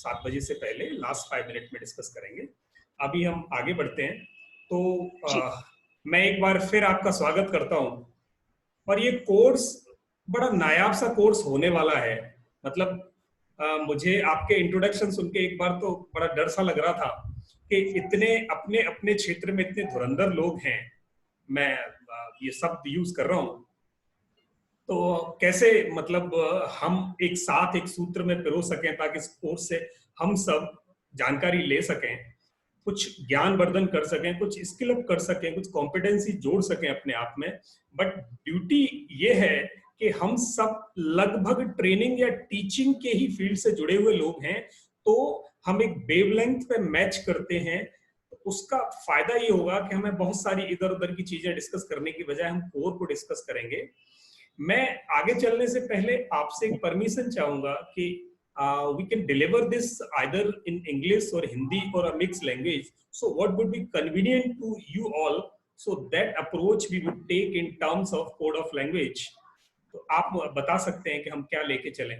7 बजे से पहले लास्ट 5 मिनट में डिस्कस करेंगे। अभी हम आगे बढ़ते हैं। तो मैं एक बार फिर आपका स्वागत करता हूं। और ये कोर्स बड़ा नायाब सा कोर्स होने वाला है। मतलब मुझे आपके इंट्रोडक्शन सुन के एक बार तो बड़ा डर सा लग रहा था कि इतने अपने अपने क्षेत्र में इतने धुरंधर लोग हैं। मैं ये शब्द यूज कर रहा हूं, तो कैसे मतलब हम एक साथ एक सूत्र में पिरो सकें ताकि इस कोर्स से हम सब जानकारी ले सकें, कुछ ज्ञान वर्धन कर सकें, कुछ स्किल अप कर सकें, कुछ कॉम्पिटेंसी जोड़ सकें अपने आप में। बट ड्यूटी ये है कि हम सब लगभग ट्रेनिंग या टीचिंग के ही फील्ड से जुड़े हुए लोग हैं, तो हम एक वेवलेंथ पे मैच करते हैं। तो उसका फायदा ये होगा कि हमें बहुत सारी इधर उधर की चीजें डिस्कस करने की बजाय हम कोर को डिस्कस करेंगे। मैं आगे चलने से पहले आपसे एक परमिशन चाहूंगा कि we can deliver this either in English or Hindi or a mixed language. So what would be convenient to you all? So that approach we would take in terms of code of language. तो आप बता सकते हैं कि हम क्या लेके चलें।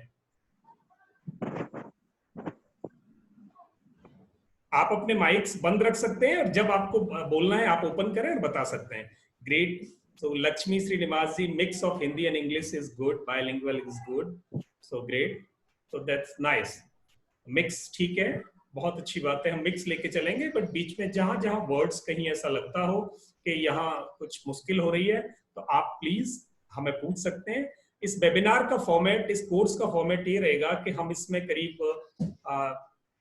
आप अपने माइक्स बंद रख सकते हैं और जब आपको बोलना है आप ओपन करें और बता सकते हैं। Great. So Lakshmi Srinivas ji, mix of Hindi and English is good, bilingual is good. So great. So that's nice. Mix ठीक है, बहुत अच्छी बात है, हम मिक्स लेके चलेंगे। बट बीच में जहां जहां वर्ड्स कहीं ऐसा लगता हो कि यहाँ कुछ मुश्किल हो रही है, तो आप प्लीज हमें पूछ सकते हैं। इस वेबिनार का फॉर्मेट, इस कोर्स का फॉर्मेट ये रहेगा कि हम इसमें करीब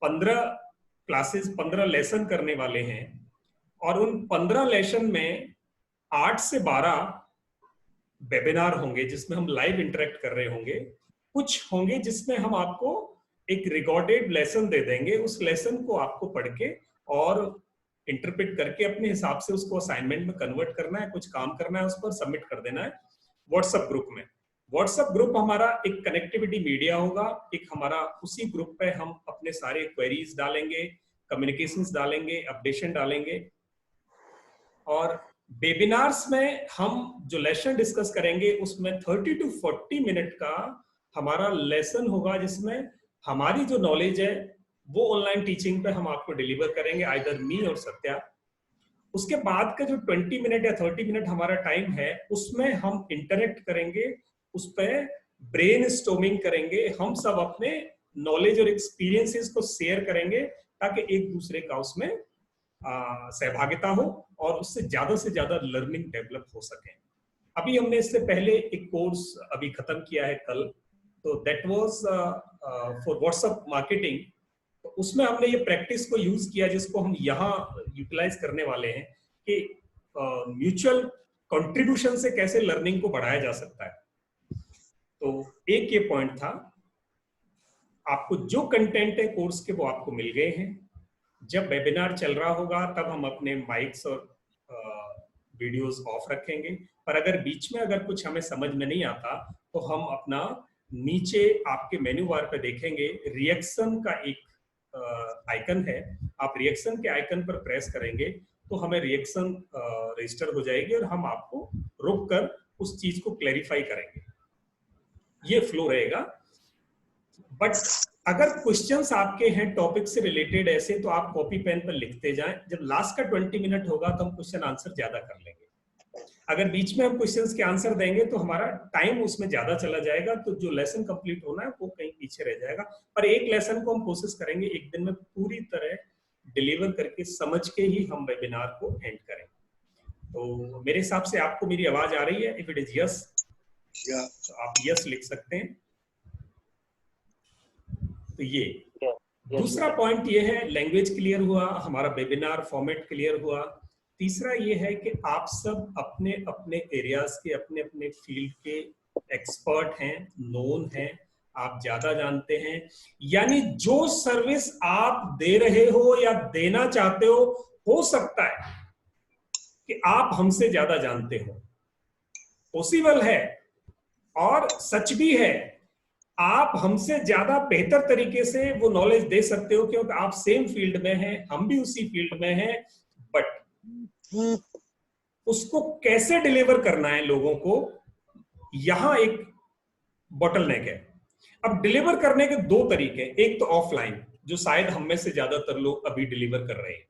15 क्लासेस, 15 लेसन करने वाले हैं। और उन 15 लेसन में 8 से 12 वेबिनार होंगे जिसमें हम लाइव इंटरेक्ट कर रहे होंगे। कुछ होंगे जिसमें हम आपको एक रिकॉर्डेड लेसन दे देंगे, उस लेसन को आपको पढ़ के और इंटरप्रेट करके अपने हिसाब से उसको असाइनमेंट में कन्वर्ट करना है, कुछ काम करना है, उस पर सबमिट कर देना है व्हाट्सएप ग्रुप में। व्हाट्सएप ग्रुप हमारा एक कनेक्टिविटी मीडिया होगा, एक हमारा उसी ग्रुप पे हम अपने सारे क्वेरीज डालेंगे, कम्युनिकेशंस डालेंगे, अपडेशन डालेंगे। और वेबिनार्स में हम जो लेसन डिस्कस करेंगे उसमें 30 to 40 मिनट का हमारा लेसन होगा, जिसमें हमारी जो नॉलेज है वो ऑनलाइन टीचिंग पे हम आपको डिलीवर करेंगे, आइदर मी और सत्या। उसके बाद का जो 20 मिनट या 30 मिनट हमारा टाइम है उसमें हम इंटरेक्ट करेंगे, उस पर ब्रेन स्टॉर्मिंग करेंगे, हम सब अपने नॉलेज और एक्सपीरियंसेस को शेयर करेंगे ताकि एक दूसरे का उसमें सहभागिता हो और उससे ज्यादा लर्निंग डेवलप हो सके। अभी हमने इससे पहले एक कोर्स अभी खत्म किया है कल, तो that was for WhatsApp marketing. तो उसमें हमने ये प्रैक्टिस को यूज किया जिसको हम यहाँ यूटिलाइज करने वाले हैं कि म्यूचुअल कंट्रीब्यूशन से कैसे लर्निंग को बढ़ाया जा सकता है। तो एक ये पॉइंट था, आपको जो कंटेंट है कोर्स के वो आपको मिल गए हैं। जब वेबिनार चल रहा होगा तब हम अपने माइक्स और वीडियोस ऑफ रखेंगे, पर अगर बीच में अगर कुछ हमें समझ में नहीं आता तो हम अपना नीचे आपके मेन्यू बार पे देखेंगे रिएक्शन का एक आइकन है, आप रिएक्शन के आइकन पर प्रेस करेंगे तो हमें रिएक्शन रजिस्टर हो जाएगी और हम आपको रुक कर उस चीज को क्लैरिफाई करेंगे। ये फ्लो रहेगा। बट अगर क्वेश्चंस आपके हैं टॉपिक से रिलेटेड ऐसे, तो आप कॉपी पेन पर लिखते जाएं। जब लास्ट का 20 मिनट होगा तो हम क्वेश्चन आंसर ज्यादा कर लेंगे। अगर बीच में हम क्वेश्चंस के आंसर देंगे तो हमारा टाइम उसमें ज्यादा चला जाएगा, तो जो लेसन कंप्लीट होना है वो कहीं पीछे रह जाएगा। पर एक लेसन को हम कोशिश करेंगे एक दिन में पूरी तरह डिलीवर करके समझ के ही हम वेबिनार को एंड करें। तो मेरे हिसाब से आपको मेरी आवाज आ रही है? इफ इट इज यस, तो आप यस लिख सकते हैं। तो ये दूसरा पॉइंट ये है, लैंग्वेज क्लियर हुआ, हमारा वेबिनार फॉर्मेट क्लियर हुआ। तीसरा ये है कि आप सब अपने अपने एरियाज के, अपने अपने फील्ड के एक्सपर्ट हैं, नोन हैं, आप ज्यादा जानते हैं। यानी जो सर्विस आप दे रहे हो या देना चाहते हो सकता है कि आप हमसे ज्यादा जानते हो, पॉसिबल है और सच भी है। आप हमसे ज्यादा बेहतर तरीके से वो नॉलेज दे सकते हो क्योंकि आप सेम फील्ड में हैं, हम भी उसी फील्ड में हैं। बट उसको कैसे डिलीवर करना है लोगों को, यहां एक बॉटलनेक है। अब डिलीवर करने के दो तरीके, एक तो ऑफलाइन, जो शायद हम में से ज्यादातर लोग अभी डिलीवर कर रहे हैं।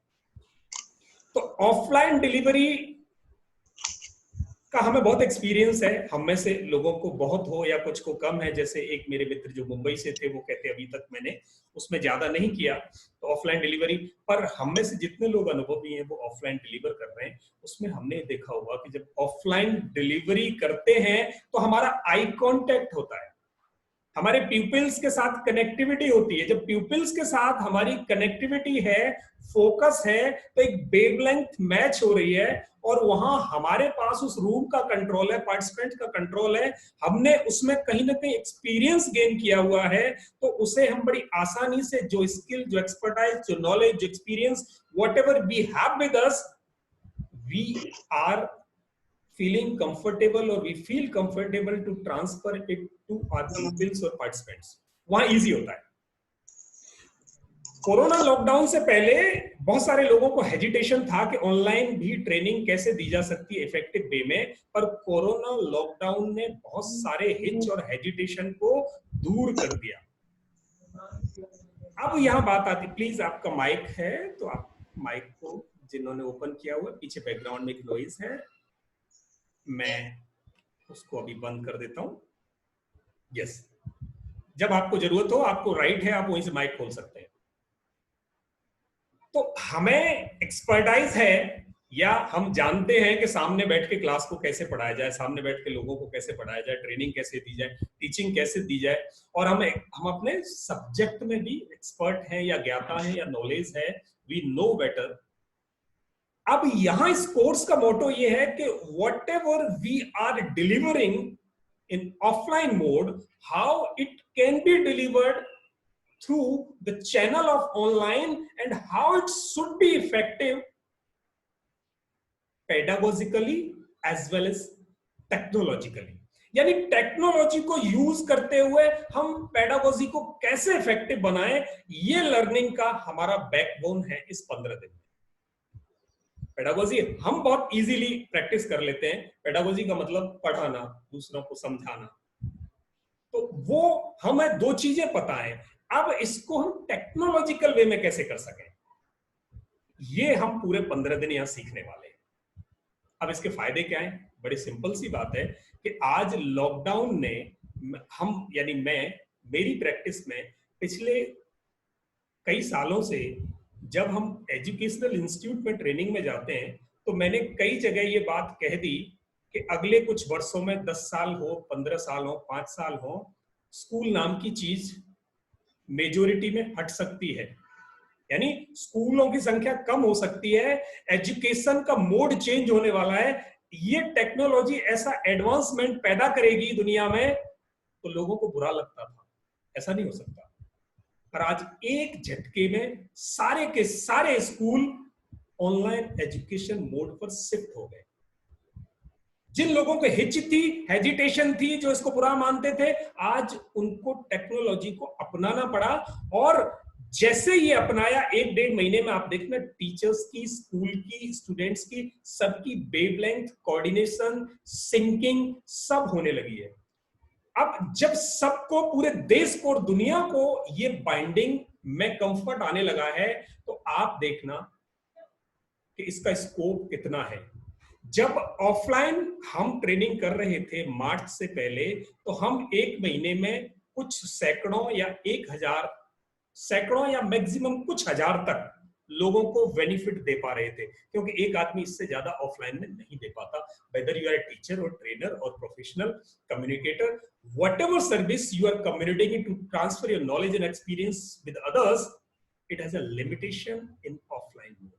तो ऑफलाइन डिलीवरी का हमें बहुत एक्सपीरियंस है, हम में से लोगों को बहुत हो या कुछ को कम है। जैसे एक मेरे मित्र जो मुंबई से थे, वो कहते अभी तक मैंने उसमें ज्यादा नहीं किया तो ऑफलाइन डिलीवरी, पर हम में से जितने लोग अनुभवी हैं वो ऑफलाइन डिलीवर कर रहे हैं। उसमें हमने देखा होगा कि जब ऑफलाइन डिलीवरी करते हैं तो हमारा आई कांटेक्ट होता है, हमारे प्यूपिल्स के साथ कनेक्टिविटी होती है। जब प्यूपिल्स के साथ हमारी कनेक्टिविटी है, फोकस है, तो एक वेवलेंथ मैच हो रही है और वहां हमारे पास उस रूम का कंट्रोल है, पार्टिसिपेंट का कंट्रोल है, हमने उसमें कहीं ना कहीं एक्सपीरियंस गेन किया हुआ है, तो उसे हम बड़ी आसानी से जो स्किल, जो एक्सपर्टाइज, जो नॉलेज, जो experience, whatever we have with us, we are feeling comfortable or we feel comfortable to transfer it to our pupils or participants, वहां इजी होता है। कोरोना लॉकडाउन से पहले बहुत सारे लोगों को हेजिटेशन था कि ऑनलाइन भी ट्रेनिंग कैसे दी जा सकती है इफेक्टिव वे में, पर कोरोना लॉकडाउन ने बहुत सारे हिच और हेजिटेशन को दूर कर दिया। अब यहां बात आती, प्लीज आपका माइक है तो आप माइक को जिन्होंने ओपन किया हुआ, पीछे बैकग्राउंड में एक नॉइज है, मैं उसको अभी बंद कर देता हूं। यस, जब आपको जरूरत हो, आपको राइट है, आप वहीं से माइक खोल सकते हैं। तो हमें एक्सपर्टाइज है या हम जानते हैं कि सामने बैठ के क्लास को कैसे पढ़ाया जाए, सामने बैठ के लोगों को कैसे पढ़ाया जाए, ट्रेनिंग कैसे दी जाए, टीचिंग कैसे दी जाए, और हम अपने सब्जेक्ट में भी एक्सपर्ट हैं या ज्ञाता हैं या नॉलेज है, वी नो बेटर। अब यहां इस कोर्स का मोटो ये है कि whatever we are delivering in offline mode, how it can be delivered through the channel of online and how it should be effective pedagogically as well as technologically। यानी technology को use करते हुए हम pedagogy को कैसे effective बनाएं, ये learning का हमारा बैकबोन है इस 15 दिन में। पेडागोजी हम बहुत इजीली प्रैक्टिस कर लेते हैं, पेडागोजी का मतलब पढ़ाना, दूसरों को समझाना, तो वो हमें दो चीजें पता है। अब इसको हम टेक्नोलॉजिकल वे में कैसे कर सकें, ये हम पूरे 15 दिन यहां सीखने वाले हैं। अब इसके फायदे क्या हैं? बड़ी सिंपल सी बात है कि आज लॉकडाउन ने हम यानी मैं मेरी प्रैक्टिस में पिछले कई सालों से जब हम एजुकेशनल इंस्टीट्यूट में ट्रेनिंग में जाते हैं तो मैंने कई जगह ये बात कह दी कि अगले कुछ वर्षों में 10 साल हो, 15 साल हो, 5 साल हो, स्कूल नाम की चीज मेजोरिटी में हट सकती है, यानी स्कूलों की संख्या कम हो सकती है, एजुकेशन का मोड चेंज होने वाला है। ये टेक्नोलॉजी ऐसा एडवांसमेंट पैदा करेगी दुनिया में, तो लोगों को बुरा लगता था, ऐसा नहीं हो सकता। पर आज एक झटके में सारे के सारे स्कूल ऑनलाइन एजुकेशन मोड पर शिफ्ट हो गए। जिन लोगों को हिच थी, हेजिटेशन थी, जो इसको बुरा मानते थे, आज उनको टेक्नोलॉजी को अपनाना पड़ा। और जैसे ये अपनाया, 1-1.5 महीने में आप देखना टीचर्स की, स्कूल की, स्टूडेंट्स की, सबकी वेवलेंथ, कोऑर्डिनेशन, सिंकिंग सब होने लगी है। अब जब सबको, पूरे देश को और दुनिया को ये बाइंडिंग में कंफर्ट आने लगा है, तो आप देखना कि इसका स्कोप कितना है। जब ऑफलाइन हम ट्रेनिंग कर रहे थे मार्च से पहले, तो हम 1 महीने में कुछ सैकड़ों या 1000, सैकड़ों या मैक्सिमम कुछ हजार तक लोगों को बेनिफिट दे पा रहे थे, क्योंकि एक आदमी इससे ज्यादा ऑफलाइन में नहीं दे पाता। Whether you are a teacher और ट्रेनर और professional communicator, whatever service you are communicating to transfer your knowledge and experience with others, it has a limitation in offline mode।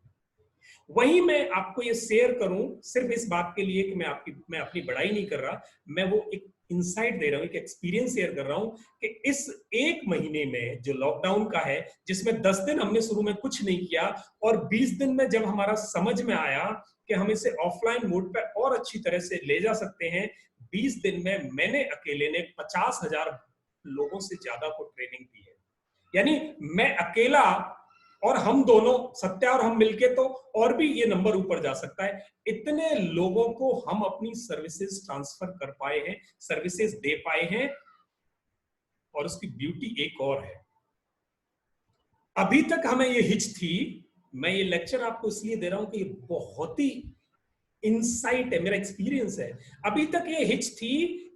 वही मैं आपको ये शेयर करूं सिर्फ इस बात के लिए कि मैं अपनी बड़ाई नहीं कर रहा, मैं वो एक इंसाइट दे रहा हूं, एक एक्सपीरियंस शेयर कर रहा हूं कि इस 1 महीने में जो लॉकडाउन का है, जिसमें 10 दिन हमने शुरू में कुछ नहीं किया और 20 दिन में जब हमारा समझ में आया कि हम इसे ऑफलाइन मोड पर और अच्छी तरह से ले जा सकते हैं, 20 दिन में मैंने अकेले ने 50,000 लोगों से ज्यादा को ट्रेनिंग दी है। यानी मैं अकेला और हम दोनों, सत्या और हम मिलके, तो और भी ये नंबर ऊपर जा सकता है। इतने लोगों को हम अपनी सर्विसेज ट्रांसफर कर पाए हैं, सर्विसेज दे पाए हैं। और उसकी ब्यूटी एक और है, अभी तक हमें ये हिच थी, मैं ये लेक्चर आपको इसलिए दे रहा हूं कि ये बहुत ही इंसाइट है, मेरा एक्सपीरियंस है। अभी तक ये हिच थी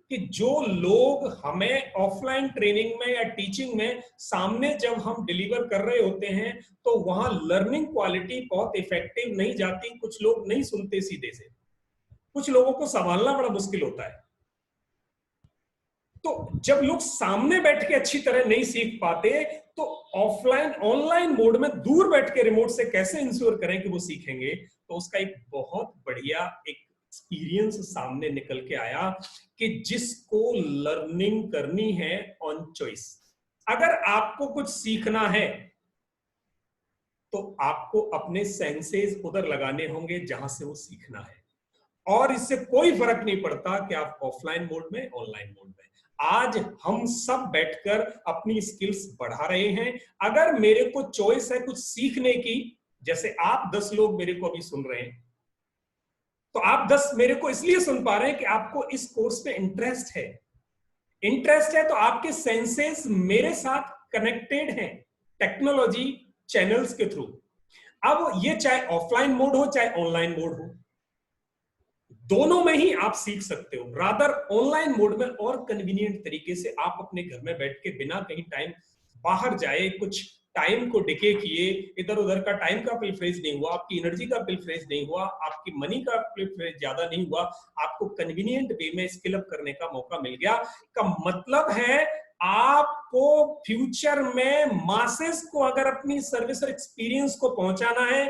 कि जो लोग हमें ऑफलाइन ट्रेनिंग में या टीचिंग में सामने जब हम डिलीवर कर रहे होते हैं तो वहां लर्निंग क्वालिटी बहुत इफेक्टिव नहीं जाती, कुछ लोग नहीं सुनते सीधे से, कुछ लोगों को संभालना बड़ा मुश्किल होता है। तो जब लोग सामने बैठ के अच्छी तरह नहीं सीख पाते तो ऑफलाइन ऑनलाइन मोड में दूर बैठ के रिमोट से कैसे इंश्योर करें कि वो सीखेंगे, तो उसका एक बहुत बढ़िया एक एक्सपीरियंस सामने निकल के आया कि जिसको लर्निंग करनी है ऑन चॉइस, अगर आपको कुछ सीखना है तो आपको अपने सेंसेस उधर लगाने होंगे जहां से वो सीखना है, और इससे कोई फर्क नहीं पड़ता कि आप ऑफलाइन मोड में ऑनलाइन मोड में। आज हम सब बैठकर अपनी स्किल्स बढ़ा रहे हैं। अगर मेरे को चॉइस है कुछ सीखने की, जैसे आप 10 लोग मेरे को अभी सुन रहे हैं, तो आप 10 मेरे को इसलिए सुन पा रहे हैं कि आपको इस कोर्स में इंटरेस्ट है। इंटरेस्ट है तो आपके सेंसेस मेरे साथ कनेक्टेड हैं टेक्नोलॉजी चैनल्स के थ्रू। अब ये चाहे ऑफलाइन मोड हो चाहे ऑनलाइन मोड हो, दोनों में ही आप सीख सकते हो। रादर ऑनलाइन मोड में और कन्वीनियंट तरीके से आप अपने घर में बैठ के बिना कहीं टाइम बाहर जाए, कुछ टाइम को डिके किए, इधर उधर का टाइम का पिलफरेज नहीं हुआ, आपकी एनर्जी का पिलफरेज नहीं हुआ, आपकी मनी का पिलफरेज ज्यादा नहीं हुआ, आपको कन्वीनियंट वे में स्किल अप करने का मौका मिल गया। का मतलब है आपको फ्यूचर में मासेस को अगर अपनी सर्विस और एक्सपीरियंस को पहुंचाना है,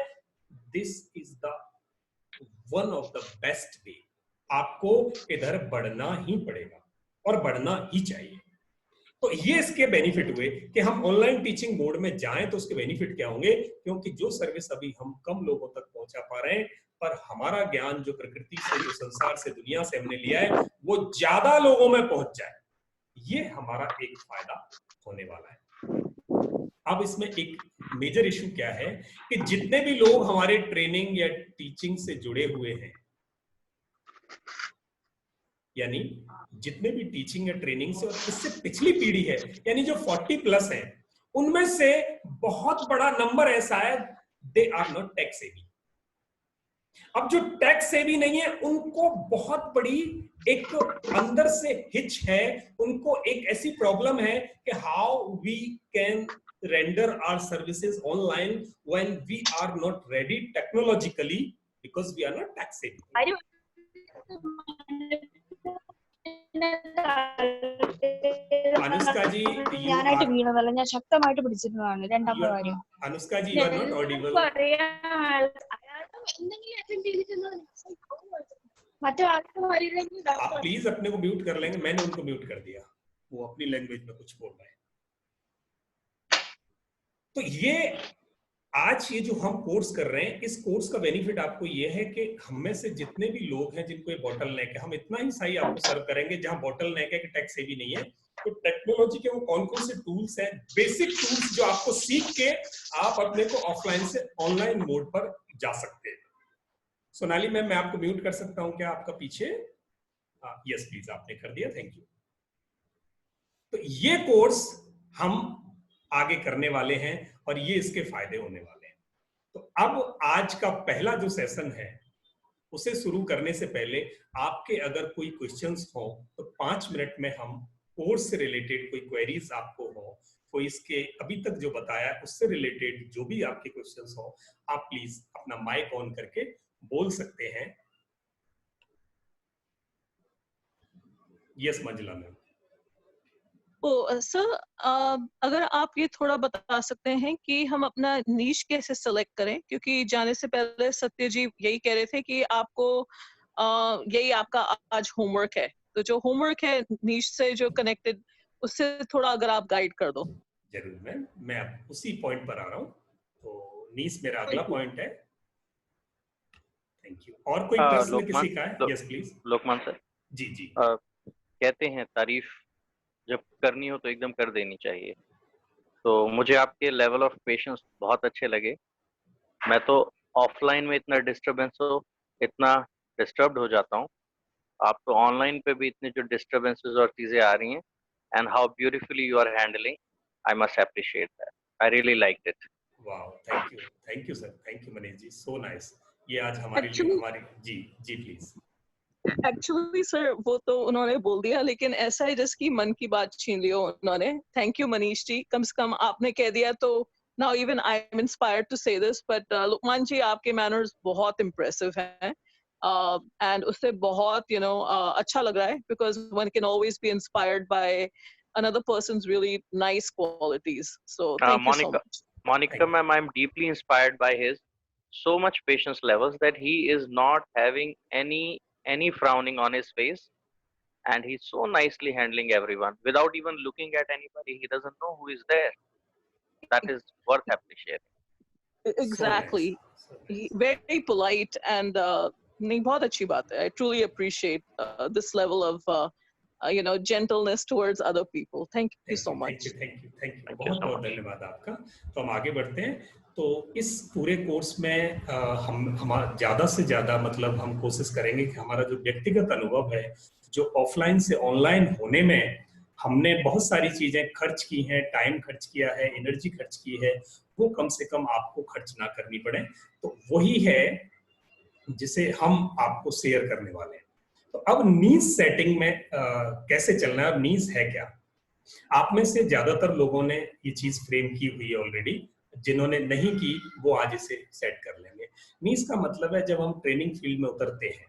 this is the one of the best way. आपको इधर बढ़ना ही पड़ेगा और बढ़ना ही चाहिए। तो ये इसके बेनिफिट हुए कि हम ऑनलाइन टीचिंग मोड में जाएं तो उसके बेनिफिट क्या होंगे, क्योंकि जो सर्विस अभी हम कम लोगों तक पहुंचा पा रहे हैं, पर हमारा ज्ञान जो प्रकृति से, जो संसार से, दुनिया से हमने लिया है, वो ज्यादा लोगों में पहुंच जाए, ये हमारा एक फायदा होने वाला है। अब इसमें एक मेजर इशू क्या है कि जितने भी लोग हमारे ट्रेनिंग या टीचिंग से जुड़े हुए हैं, यानी जितने भी टीचिंग या ट्रेनिंग से और इससे पिछली पीढ़ी है, यानी जो 40 प्लस है, उनमें से बहुत बड़ा नंबर ऐसा है they are not tech savvy. अब जो टेक सेवी नहीं है उनको बहुत बड़ी एक अंदर से हिच है, उनको एक ऐसी प्रॉब्लम है कि how we can render our services online when we are not ready technologically because we are not tech savvy. Anushka G, ഞാനായിട്ട് വീണതല്ല, ഞാൻ ശക്തമായിട്ട് പിടിച്ചിരുന്നതാണ്. രണ്ടാമത്തെ കാര്യം, Anushka G, you are not audible. आप प्लीज अपने को म्यूट कर लेंगे, मैंने उनको म्यूट कर दिया, वो अपनी लैंग्वेज में कुछ बोल रहे हैं। तो ये आज ये जो हम कोर्स कर रहे हैं, इस कोर्स का बेनिफिट आपको ये है कि हम में से जितने भी लोग हैं जिनको ये बॉटल नेक है, हम इतना ही सही आपको सर्व करेंगे। जहां बॉटल नेक है कि टेक सेवी नहीं है, तो टेक्नोलॉजी के वो कौन कौन से टूल्स हैं, बेसिक टूल्स जो आपको सीख के आप अपने को ऑफलाइन से ऑनलाइन मोड पर जा सकते हैं। सोनाली मैम, मैं आपको म्यूट कर सकता हूं क्या आपका पीछे? यस प्लीज, आपने कर दिया, थैंक यू। तो ये कोर्स हम आगे करने वाले हैं और ये इसके फायदे होने वाले हैं। तो अब आज का पहला जो सेशन है उसे शुरू करने से पहले आपके अगर कोई क्वेश्चंस हो तो 5 मिनट में हम कोर्स से रिलेटेड कोई क्वेरीज आपको हो, कोई इसके अभी तक जो बताया उससे रिलेटेड जो भी आपके क्वेश्चंस हो, आप प्लीज अपना माइक ऑन करके बोल सकते हैं। Yes Manjula ma'am. तो सर, अगर आप ये थोड़ा बता सकते हैं कि हम अपना नीश कैसे सेलेक्ट करें, क्योंकि जाने से पहले सत्य जी यही कह रहे थे कि आपको यही आपका आज होमवर्क है, तो जो होमवर्क है नीश से जो कनेक्टेड, उससे थोड़ा अगर आप गाइड कर दो। जरूर मैम, मैं उसी पॉइंट पर आ रहा हूँ। तो नीश मेरा अगला पॉइंट है। Thank you. और कोई प्रश्न किसी का है? Yes please. Lokman sir ji जी। कहते हैं तारीफ जब करनी हो तो एकदम कर देनी चाहिए, तो मुझे आपके लेवल ऑफ पेशेंस बहुत अच्छे लगे। मैं तो ऑफलाइन में इतना डिस्टरबेंस हो, इतना डिस्टर्ब्ड हो जाता हूँ, आप तो ऑनलाइन पे भी इतने जो डिस्टरबेंसेस और चीज़ें आ रही हैं, and how beautifully you are handling, I must appreciate that. I really liked it. Wow, thank you sir, thank you Manish ji, so nice. ये आज हमारे लिए एक्चुअली हमारी जी जी प्लीज। एक्चुअली सर वो तो उन्होंने बोल दिया, लेकिन ऐसा है जिसकी मन की बात छीन ली उन्होंने। थैंक यू मनीष जी, कम से कम आपने कह दिया तो now even I am inspired to say this. But Lukman ji, आपके मैनर्स बहुत इम्प्रेसिव हैं एंड उससे बहुत अच्छा लग रहा है, because one can always be inspired by another person's really nice qualities. So thank you so Monica, much. Monica thank ma'am, I'm deeply inspired by his so much patience levels that he is not having any frowning on his face, and he's so nicely handling everyone without even looking at anybody. He doesn't know who is there. That is worth appreciating. So nice, Exactly. Very polite and नहीं, बहुत अच्छी बात है. I truly appreciate this level of gentleness towards other people. Thank you so thank you much. Thank you thank you, Thank you बहुत so बहुत much. धन्यवाद आपका। तो हम आगे बढ़ते हैं। तो इस पूरे कोर्स में हम ज्यादा से ज्यादा मतलब हम कोशिश करेंगे कि हमारा जो व्यक्तिगत अनुभव है, जो ऑफलाइन से ऑनलाइन होने में हमने बहुत सारी चीजें खर्च की हैं, टाइम खर्च किया है, एनर्जी खर्च की है, वो कम से कम आपको खर्च ना करनी पड़े। तो वही है जिसे हम आपको शेयर करने वाले हैं। तो अब नीज सेटिंग में कैसे चलना है और नीज है क्या। आप में से ज्यादातर लोगों ने ये चीज फ्रेम की हुई है ऑलरेडी, जिन्होंने नहीं की वो आज इसे सेट कर लेंगे। नीज का मतलब है जब हम ट्रेनिंग फील्ड में उतरते हैं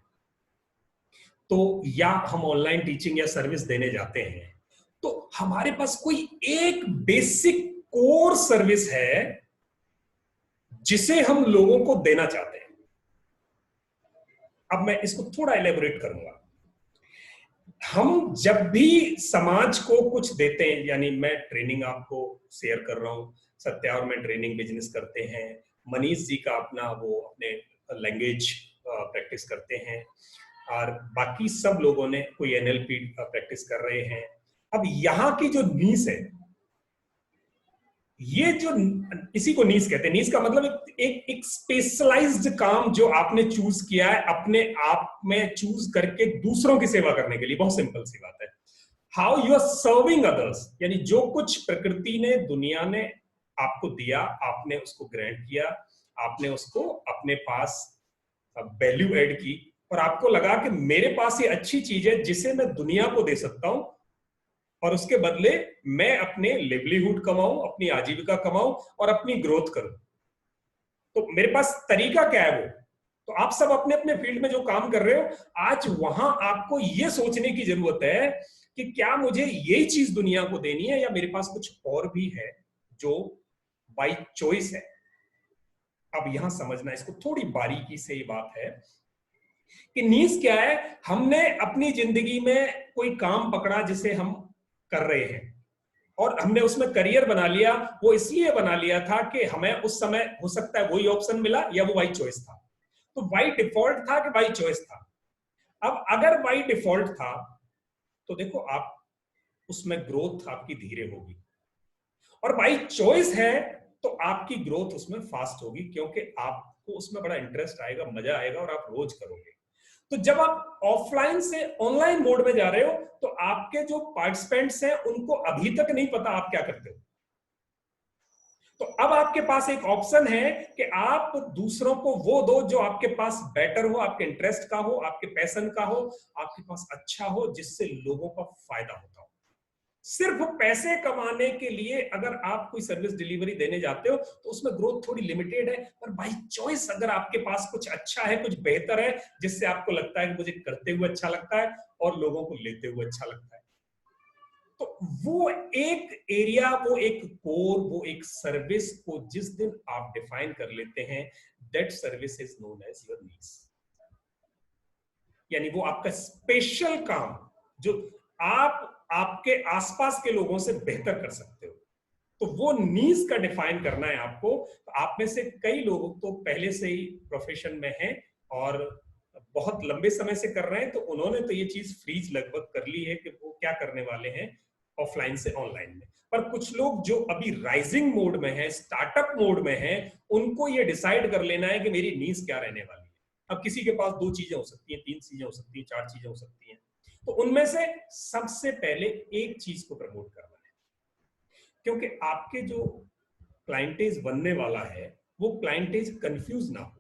तो या हम ऑनलाइन टीचिंग या सर्विस देने जाते हैं तो हमारे पास कोई एक बेसिक कोर सर्विस है जिसे हम लोगों को देना चाहते हैं। अब मैं इसको थोड़ा एलेबोरेट करूंगा। हम जब भी समाज को कुछ देते हैं, यानी मैं ट्रेनिंग आपको शेयर कर रहा हूं, सत्या और मैं ट्रेनिंग बिजनेस करते हैं, मनीष जी का अपना वो अपने लैंग्वेज प्रैक्टिस करते हैं, और बाकी सब लोगों ने कोई एनएलपी प्रैक्टिस कर रहे हैं। अब यहाँ की जो नीस है, ये जो इसी को नीस कहते हैं। नीस का मतलब एक स्पेशलाइज्ड काम जो आपने चूज किया है अपने आप में, चूज करके दूसरों की सेवा करने के लिए। बहुत सिंपल सी बात है, how you are serving others, यानी जो कुछ प्रकृति ने, दुनिया ने आपको दिया, आपने उसको ग्रहण किया, आपने उसको अपने पास वैल्यू ऐड की, और आपको लगा कि मेरे पास ये अच्छी चीज है जिसे मैं दुनिया को दे सकता हूं, और उसके बदले मैं अपने लिवलीहुड कमाऊं, अपनी आजीविका कमाऊं और अपनी ग्रोथ करूं। तो मेरे पास तरीका क्या है वो। तो आप सब अपने अपने फील्ड में जो काम कर रहे हो, आज वहां आपको ये सोचने की जरूरत है कि क्या मुझे यही चीज दुनिया को देनी है या मेरे पास कुछ और भी है जो बाय चॉइस है। अब यहां समझना, इसको थोड़ी बारीकी से ये बात है कि नीज क्या है। हमने अपनी जिंदगी में कोई काम पकड़ा जिसे हम कर रहे हैं और हमने उसमें करियर बना लिया। वो इसलिए बना लिया था कि हमें उस समय हो सकता है वही ऑप्शन मिला या वो बाई चॉइस था। तो बाई डिफॉल्ट था कि बाई चॉइस था। अब अगर बाई डिफॉल्ट था तो देखो आप उसमें ग्रोथ आपकी धीरे होगी, और बाई चॉइस है तो आपकी ग्रोथ उसमें फास्ट होगी, क्योंकि आपको उसमें बड़ा इंटरेस्ट आएगा, मजा आएगा और आप रोज करोगे। तो जब आप ऑफलाइन से ऑनलाइन मोड में जा रहे हो तो आपके जो पार्टिसिपेंट्स हैं उनको अभी तक नहीं पता आप क्या करते हो। तो अब आपके पास एक ऑप्शन है कि आप दूसरों को वो दो जो आपके पास बेटर हो, आपके इंटरेस्ट का हो, आपके पैशन का हो, आपके पास अच्छा हो, जिससे लोगों का फायदा होता हो। सिर्फ पैसे कमाने के लिए अगर आप कोई सर्विस डिलीवरी देने जाते हो तो उसमें ग्रोथ थोड़ी लिमिटेड है, पर बाय चॉइस अगर आपके पास कुछ अच्छा है, कुछ बेहतर है, जिससे आपको लगता है कि मुझे करते हुए अच्छा लगता है और लोगों को लेते हुए अच्छा लगता है, तो वो एक एरिया, वो एक कोर, वो एक सर्विस को जिस दिन आप डिफाइन कर लेते हैं, that service is known as your needs. यानी वो आपका स्पेशल काम जो आप आपके आसपास के लोगों से बेहतर कर सकते हो। तो वो नीड्स का डिफाइन करना है आपको। तो आप में से कई लोग तो पहले से ही प्रोफेशन में हैं और बहुत लंबे समय से कर रहे हैं, तो उन्होंने तो ये चीज फ्रीज लगभग कर ली है कि वो क्या करने वाले हैं ऑफलाइन से ऑनलाइन में। पर कुछ लोग जो अभी राइजिंग मोड में है, स्टार्टअप मोड में है, उनको ये डिसाइड कर लेना है कि मेरी नीड्स क्या रहने वाली है। अब किसी के पास 2 चीजें हो सकती हैं, 3 चीजें हो सकती हैं, 4 चीजें हो सकती हैं। तो उनमें से सबसे पहले एक चीज को प्रमोट करना है, क्योंकि आपके जो क्लाइंटेज बनने वाला है वो क्लाइंटेज कंफ्यूज ना हो,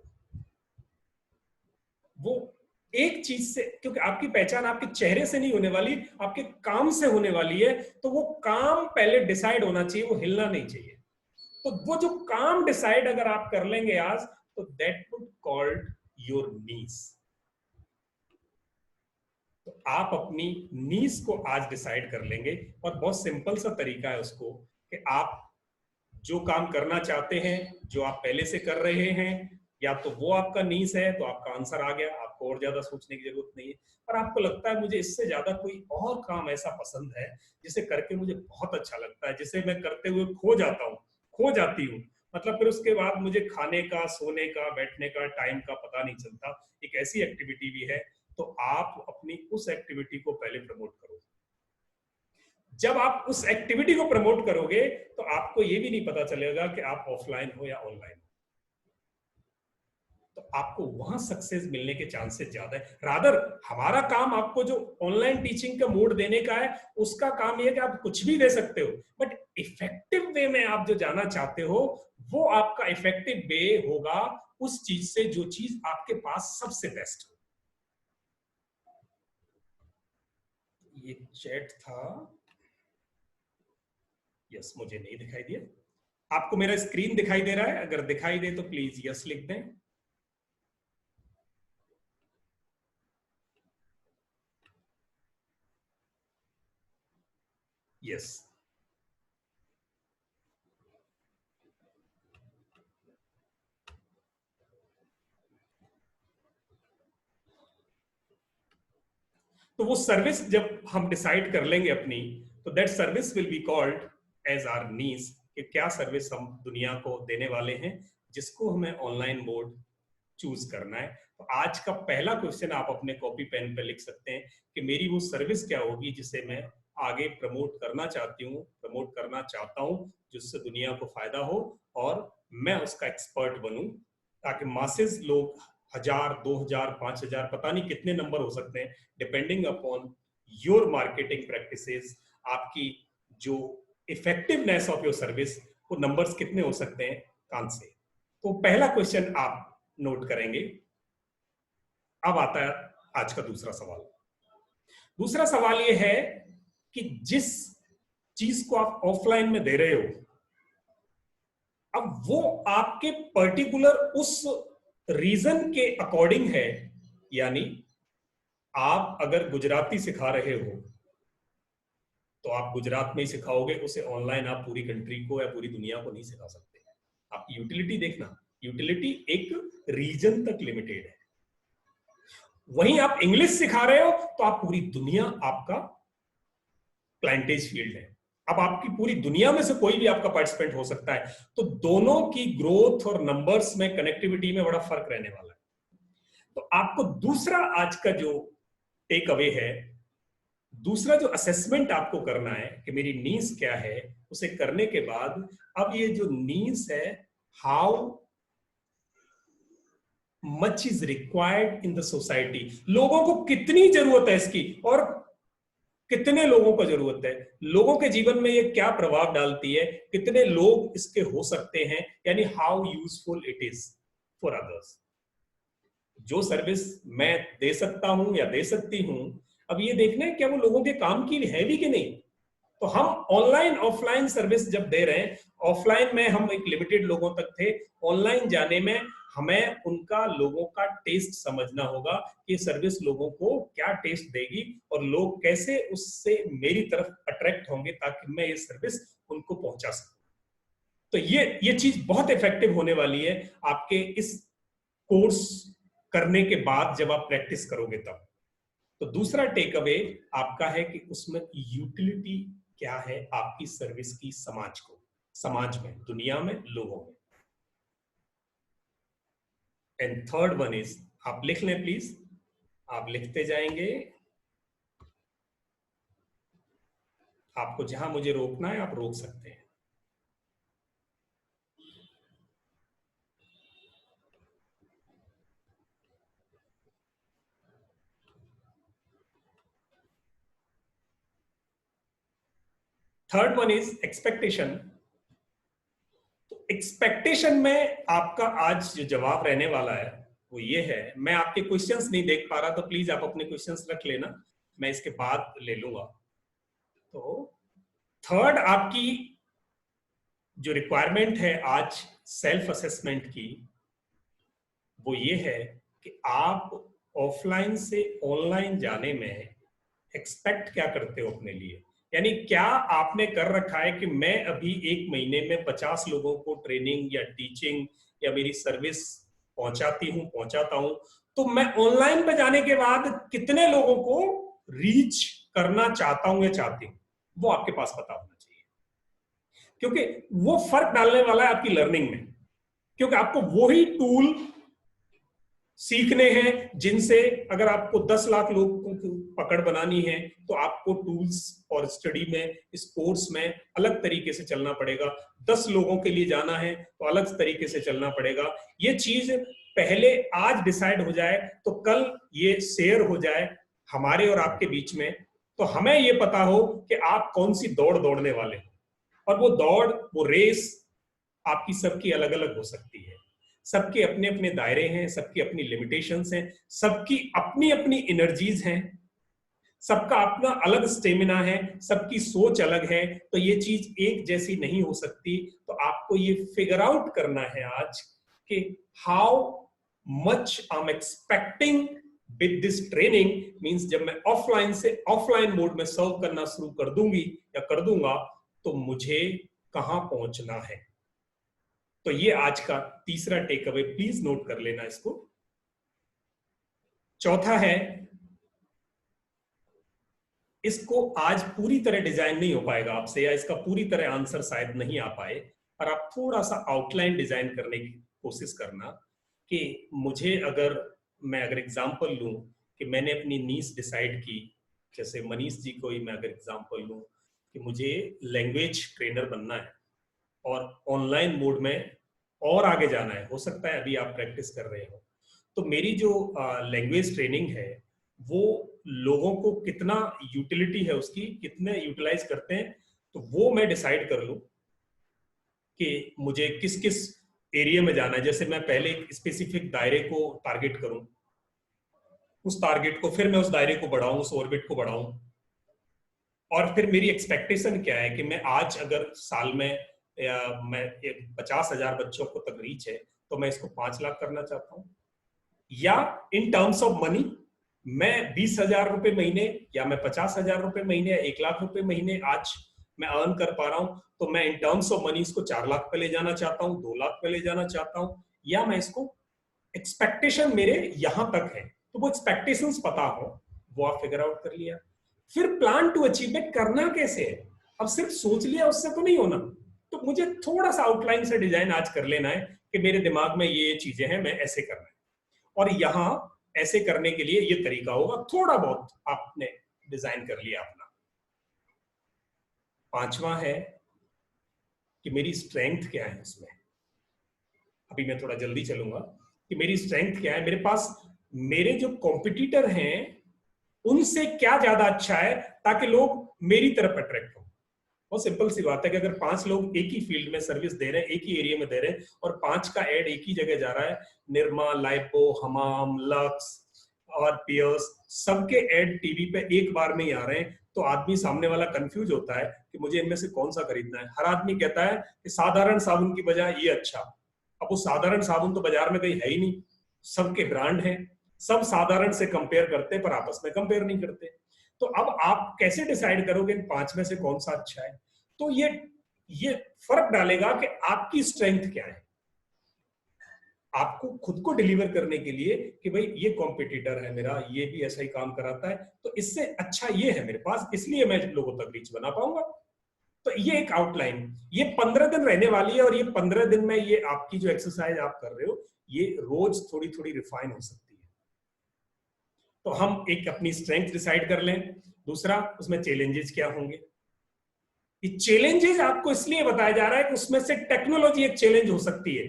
वो एक चीज से, क्योंकि आपकी पहचान आपके चेहरे से नहीं होने वाली, आपके काम से होने वाली है, तो वो काम पहले डिसाइड होना चाहिए, वो हिलना नहीं चाहिए। तो वो जो काम डिसाइड अगर आप कर लेंगे आज, तो दैट वुड कॉल्ड योर नीस। तो आप अपनी नीस को आज डिसाइड कर लेंगे, और बहुत सिंपल सा तरीका है उसको, कि आप जो काम करना चाहते हैं, जो आप पहले से कर रहे हैं, या तो वो आपका नीस है, तो आपका आंसर आ गया, आपको और ज्यादा सोचने की जरूरत नहीं है। और आपको लगता है मुझे इससे ज्यादा कोई और काम ऐसा पसंद है जिसे करके मुझे बहुत अच्छा लगता है, जिसे मैं करते हुए खो जाता हूँ, खो जाती हूँ, मतलब फिर उसके बाद मुझे खाने का, सोने का, बैठने का, टाइम का पता नहीं चलता, एक ऐसी एक्टिविटी भी है, तो आप अपनी उस एक्टिविटी को पहले प्रमोट करो। जब आप उस एक्टिविटी को प्रमोट करोगे तो आपको यह भी नहीं पता चलेगा कि आप ऑफलाइन हो या ऑनलाइन हो, तो आपको वहां सक्सेस मिलने के चांसेस ज्यादा है। रादर हमारा काम आपको जो ऑनलाइन टीचिंग का मोड देने का है, उसका काम यह है कि आप कुछ भी दे सकते हो, बट इफेक्टिव वे में आप जो जाना चाहते हो, वो आपका इफेक्टिव वे होगा उस चीज से जो चीज आपके पास सबसे बेस्ट हो। ये चैट था, यस, मुझे नहीं दिखाई दिया। आपको मेरा स्क्रीन दिखाई दे रहा है? अगर दिखाई दे तो प्लीज यस लिख दें। यस, तो वो सर्विस जब हम डिसाइड कर लेंगे अपनी, तो that service will be called as our needs, कि क्या सर्विस हम दुनिया को देने वाले हैं, जिसको हमें ऑनलाइन मोड चूज करना है। तो आज का पहला क्वेश्चन आप अपने कॉपी पेन पे लिख सकते हैं कि मेरी वो सर्विस क्या होगी जिसे मैं आगे प्रमोट करना चाहती हूँ, प्रमोट करना चाहता हूँ, जिससे दुनिया को फायदा हो और मैं उसका एक्सपर्ट बनूं, ताकि मासेस लोग 1000, 2000, 5000, पता नहीं कितने नंबर हो सकते हैं, depending upon your marketing practices, आपकी जो इफेक्टिवनेस ऑफ योर सर्विस, वो नंबर्स कितने हो सकते हैं, कहां से। तो पहला क्वेश्चन आप नोट करेंगे। अब आता है आज का दूसरा सवाल। दूसरा सवाल यह है कि जिस चीज को आप ऑफलाइन में दे रहे हो, अब वो आपके पर्टिकुलर उस रीजन के अकॉर्डिंग है, यानी आप अगर गुजराती सिखा रहे हो तो आप गुजरात में ही सिखाओगे, उसे ऑनलाइन आप पूरी कंट्री को या पूरी दुनिया को नहीं सिखा सकते। आप यूटिलिटी देखना, यूटिलिटी एक रीजन तक लिमिटेड है। वहीं आप इंग्लिश सिखा रहे हो तो आप पूरी दुनिया आपका क्लाइंटेज फील्ड है। अब आपकी पूरी दुनिया में से कोई भी आपका पार्टिसिपेंट हो सकता है, तो दोनों की ग्रोथ और नंबर्स में, कनेक्टिविटी में बड़ा फर्क रहने वाला है। तो आपको दूसरा आज का जो टेक अवे है, दूसरा जो असेसमेंट आपको करना है कि मेरी नीड्स क्या है, उसे करने के बाद अब ये जो नीड्स है, how much is required in the society, लोगों को कितनी जरूरत है इसकी, और कितने लोगों को जरूरत है, लोगों के जीवन में ये क्या प्रभाव डालती है, कितने लोग इसके हो सकते हैं, यानी how useful it is for others. जो सर्विस मैं दे सकता हूं या दे सकती हूं, अब ये देखना है क्या वो लोगों के काम की है भी कि नहीं। तो हम ऑनलाइन ऑफलाइन सर्विस जब दे रहे हैं, ऑफलाइन में हम एक लिमिटेड लोगों तक थे, ऑनलाइन जाने में हमें उनका, लोगों का टेस्ट समझना होगा कि सर्विस लोगों को क्या टेस्ट देगी और लोग कैसे उससे मेरी तरफ अट्रैक्ट होंगे, ताकि मैं ये सर्विस उनको पहुंचा सकूं। तो ये चीज बहुत इफेक्टिव होने वाली है आपके इस कोर्स करने के बाद, जब आप प्रैक्टिस करोगे तब। तो दूसरा टेक अवे आपका है कि उसमें यूटिलिटी क्या है आपकी सर्विस की, समाज को, समाज में, दुनिया में, लोगों में। एंड थर्ड वन इज, आप लिख लें प्लीज, आप लिखते जाएंगे, आपको जहां मुझे रोकना है आप रोक सकते हैं। Third one is expectation. तो एक्सपेक्टेशन में आपका आज जो जवाब रहने वाला है वो ये है, मैं आपके क्वेश्चंस नहीं देख पा रहा तो प्लीज आप अपने क्वेश्चंस रख लेना, मैं इसके बाद ले लूंगा। तो थर्ड आपकी जो रिक्वायरमेंट है आज सेल्फ असेसमेंट की, वो ये है कि आप ऑफलाइन से ऑनलाइन जाने में एक्सपेक्ट क्या करते हो अपने लिए। यानी क्या आपने कर रखा है कि मैं अभी 1 महीने में 50 लोगों को ट्रेनिंग या टीचिंग या मेरी सर्विस पहुंचाता हूं, तो मैं ऑनलाइन पे जाने के बाद कितने लोगों को रीच करना चाहता हूं या चाहती हूं, वो आपके पास पता होना चाहिए, क्योंकि वो फर्क डालने वाला है आपकी लर्निंग में। क्योंकि आपको वही टूल सीखने हैं जिनसे अगर आपको 10 लाख लोगों की पकड़ बनानी है तो आपको टूल्स और स्टडी में, इस कोर्स में अलग तरीके से चलना पड़ेगा। 10 लोगों के लिए जाना है तो अलग तरीके से चलना पड़ेगा। ये चीज पहले आज डिसाइड हो जाए तो कल ये शेयर हो जाए हमारे और आपके बीच में, तो हमें ये पता हो कि आप कौन सी दौड़ दौड़ने वाले हैं। और वो दौड़, वो रेस आपकी सबकी अलग अलग हो सकती है, सबके अपने अपने दायरे हैं, सबकी अपनी लिमिटेशंस हैं, सबकी अपनी अपनी एनर्जीज हैं, सबका अपना अलग स्टेमिना है, सबकी सोच अलग है। तो ये चीज एक जैसी नहीं हो सकती। तो आपको ये फिगर आउट करना है आज कि how much I am expecting with this training. Means जब मैं ऑफलाइन से ऑफलाइन मोड में सर्व करना शुरू कर दूंगी या कर दूंगा तो मुझे कहां पहुंचना है। तो ये आज का तीसरा टेक अवे, प्लीज नोट कर लेना इसको। चौथा है, इसको आज पूरी तरह डिजाइन नहीं हो पाएगा आपसे, या इसका पूरी तरह आंसर शायद नहीं आ पाए, पर आप थोड़ा सा आउटलाइन डिजाइन करने की कोशिश करना कि मैं अगर एग्जांपल लूं कि मैंने अपनी नीश डिसाइड की, जैसे मनीष जी को ही मैं अगर एग्जांपल लूं कि मुझे लैंग्वेज ट्रेनर बनना है और ऑनलाइन मोड में और आगे जाना है, हो सकता है अभी आप प्रैक्टिस कर रहे हो, तो मेरी जो लैंग्वेज ट्रेनिंग है वो लोगों को कितना यूटिलिटी है उसकी, कितने यूटिलाइज करते हैं, तो वो मैं डिसाइड कर लूं कि मुझे किस किस एरिया में जाना है। जैसे मैं पहले एक स्पेसिफिक दायरे को टारगेट करूं, उस टारगेट को फिर मैं उस दायरे को बढ़ाऊं, उस ऑर्बिट को बढ़ाऊं, और फिर मेरी एक्सपेक्टेशन क्या है कि मैं आज अगर साल में मैं 50,000 बच्चों को तक रीच है तो मैं इसको 5 लाख करना चाहता हूं, या इन टर्म्स ऑफ मनी मैं 20,000 रुपए महीने या मैं 50,000 रुपए महीने या 1 लाख रुपए महीने आज मैं अर्न कर पा रहा हूं, तो मैं इन टर्म्स ऑफ मनी इसको 4 लाख पे ले जाना चाहता हूं, 2 लाख पे ले जाना चाहता हूं, या मैं इसको एक्सपेक्टेशन मेरे यहां तक है, तो वो एक्सपेक्टेशंस पता हो, वो आप फिगर आउट कर लिया। फिर प्लान टू अचीव में करना कैसे है। अब सिर्फ सोच लिया उससे तो नहीं होना, तो मुझे थोड़ा सा आउटलाइन से डिजाइन आज कर लेना है कि मेरे दिमाग में ये चीजें हैं, मैं ऐसे करना है, और यहां ऐसे करने के लिए ये तरीका होगा। थोड़ा बहुत आपने डिजाइन कर लिया अपना। 5वां है कि मेरी स्ट्रेंथ क्या है उसमें। अभी मैं थोड़ा जल्दी चलूंगा कि मेरी स्ट्रेंथ क्या है, मेरे पास मेरे जो कॉम्पिटिटर हैं उनसे क्या ज्यादा अच्छा है ताकि लोग मेरी तरफ अट्रैक्ट हो। बहुत सिंपल सी बात है कि अगर 5 लोग एक ही फील्ड में सर्विस दे रहे हैं, एक ही एरिया में दे रहे हैं, और 5 का एड एक ही जगह जा रहा है, निरमा, लाइपो, हमाम, लक्स और पियर्स, सबके एड टीवी पे एक बार में ही आ रहे हैं, तो आदमी सामने वाला कंफ्यूज होता है कि मुझे इनमें से कौन सा खरीदना है। हर आदमी कहता है कि साधारण साबुन की बजाय ये अच्छा। अब वो साधारण साबुन तो बाजार में कहीं है ही नहीं, सबके ब्रांड हैं, सब साधारण से कंपेयर करते हैं पर आपस में कंपेयर नहीं करते। तो अब आप कैसे डिसाइड करोगे इन 5 में से कौन सा अच्छा है। तो ये फर्क डालेगा कि आपकी स्ट्रेंथ क्या है, आपको खुद को डिलीवर करने के लिए कि भाई ये कॉम्पिटिटर है मेरा, ये भी ऐसा ही काम कराता है, तो इससे अच्छा ये है मेरे पास, इसलिए मैं लोगों तक रीच बना पाऊंगा। तो ये एक आउटलाइन, ये 15 दिन रहने वाली है, और ये 15 दिन में ये आपकी जो एक्सरसाइज आप कर रहे हो ये रोज थोड़ी थोड़ी रिफाइन हो सकती है। तो हम एक अपनी स्ट्रेंथ डिसाइड कर लें। दूसरा, उसमें चैलेंजेस क्या होंगे। ये चैलेंजेस आपको इसलिए बताया जा रहा है कि उसमें से टेक्नोलॉजी एक चैलेंज हो सकती है।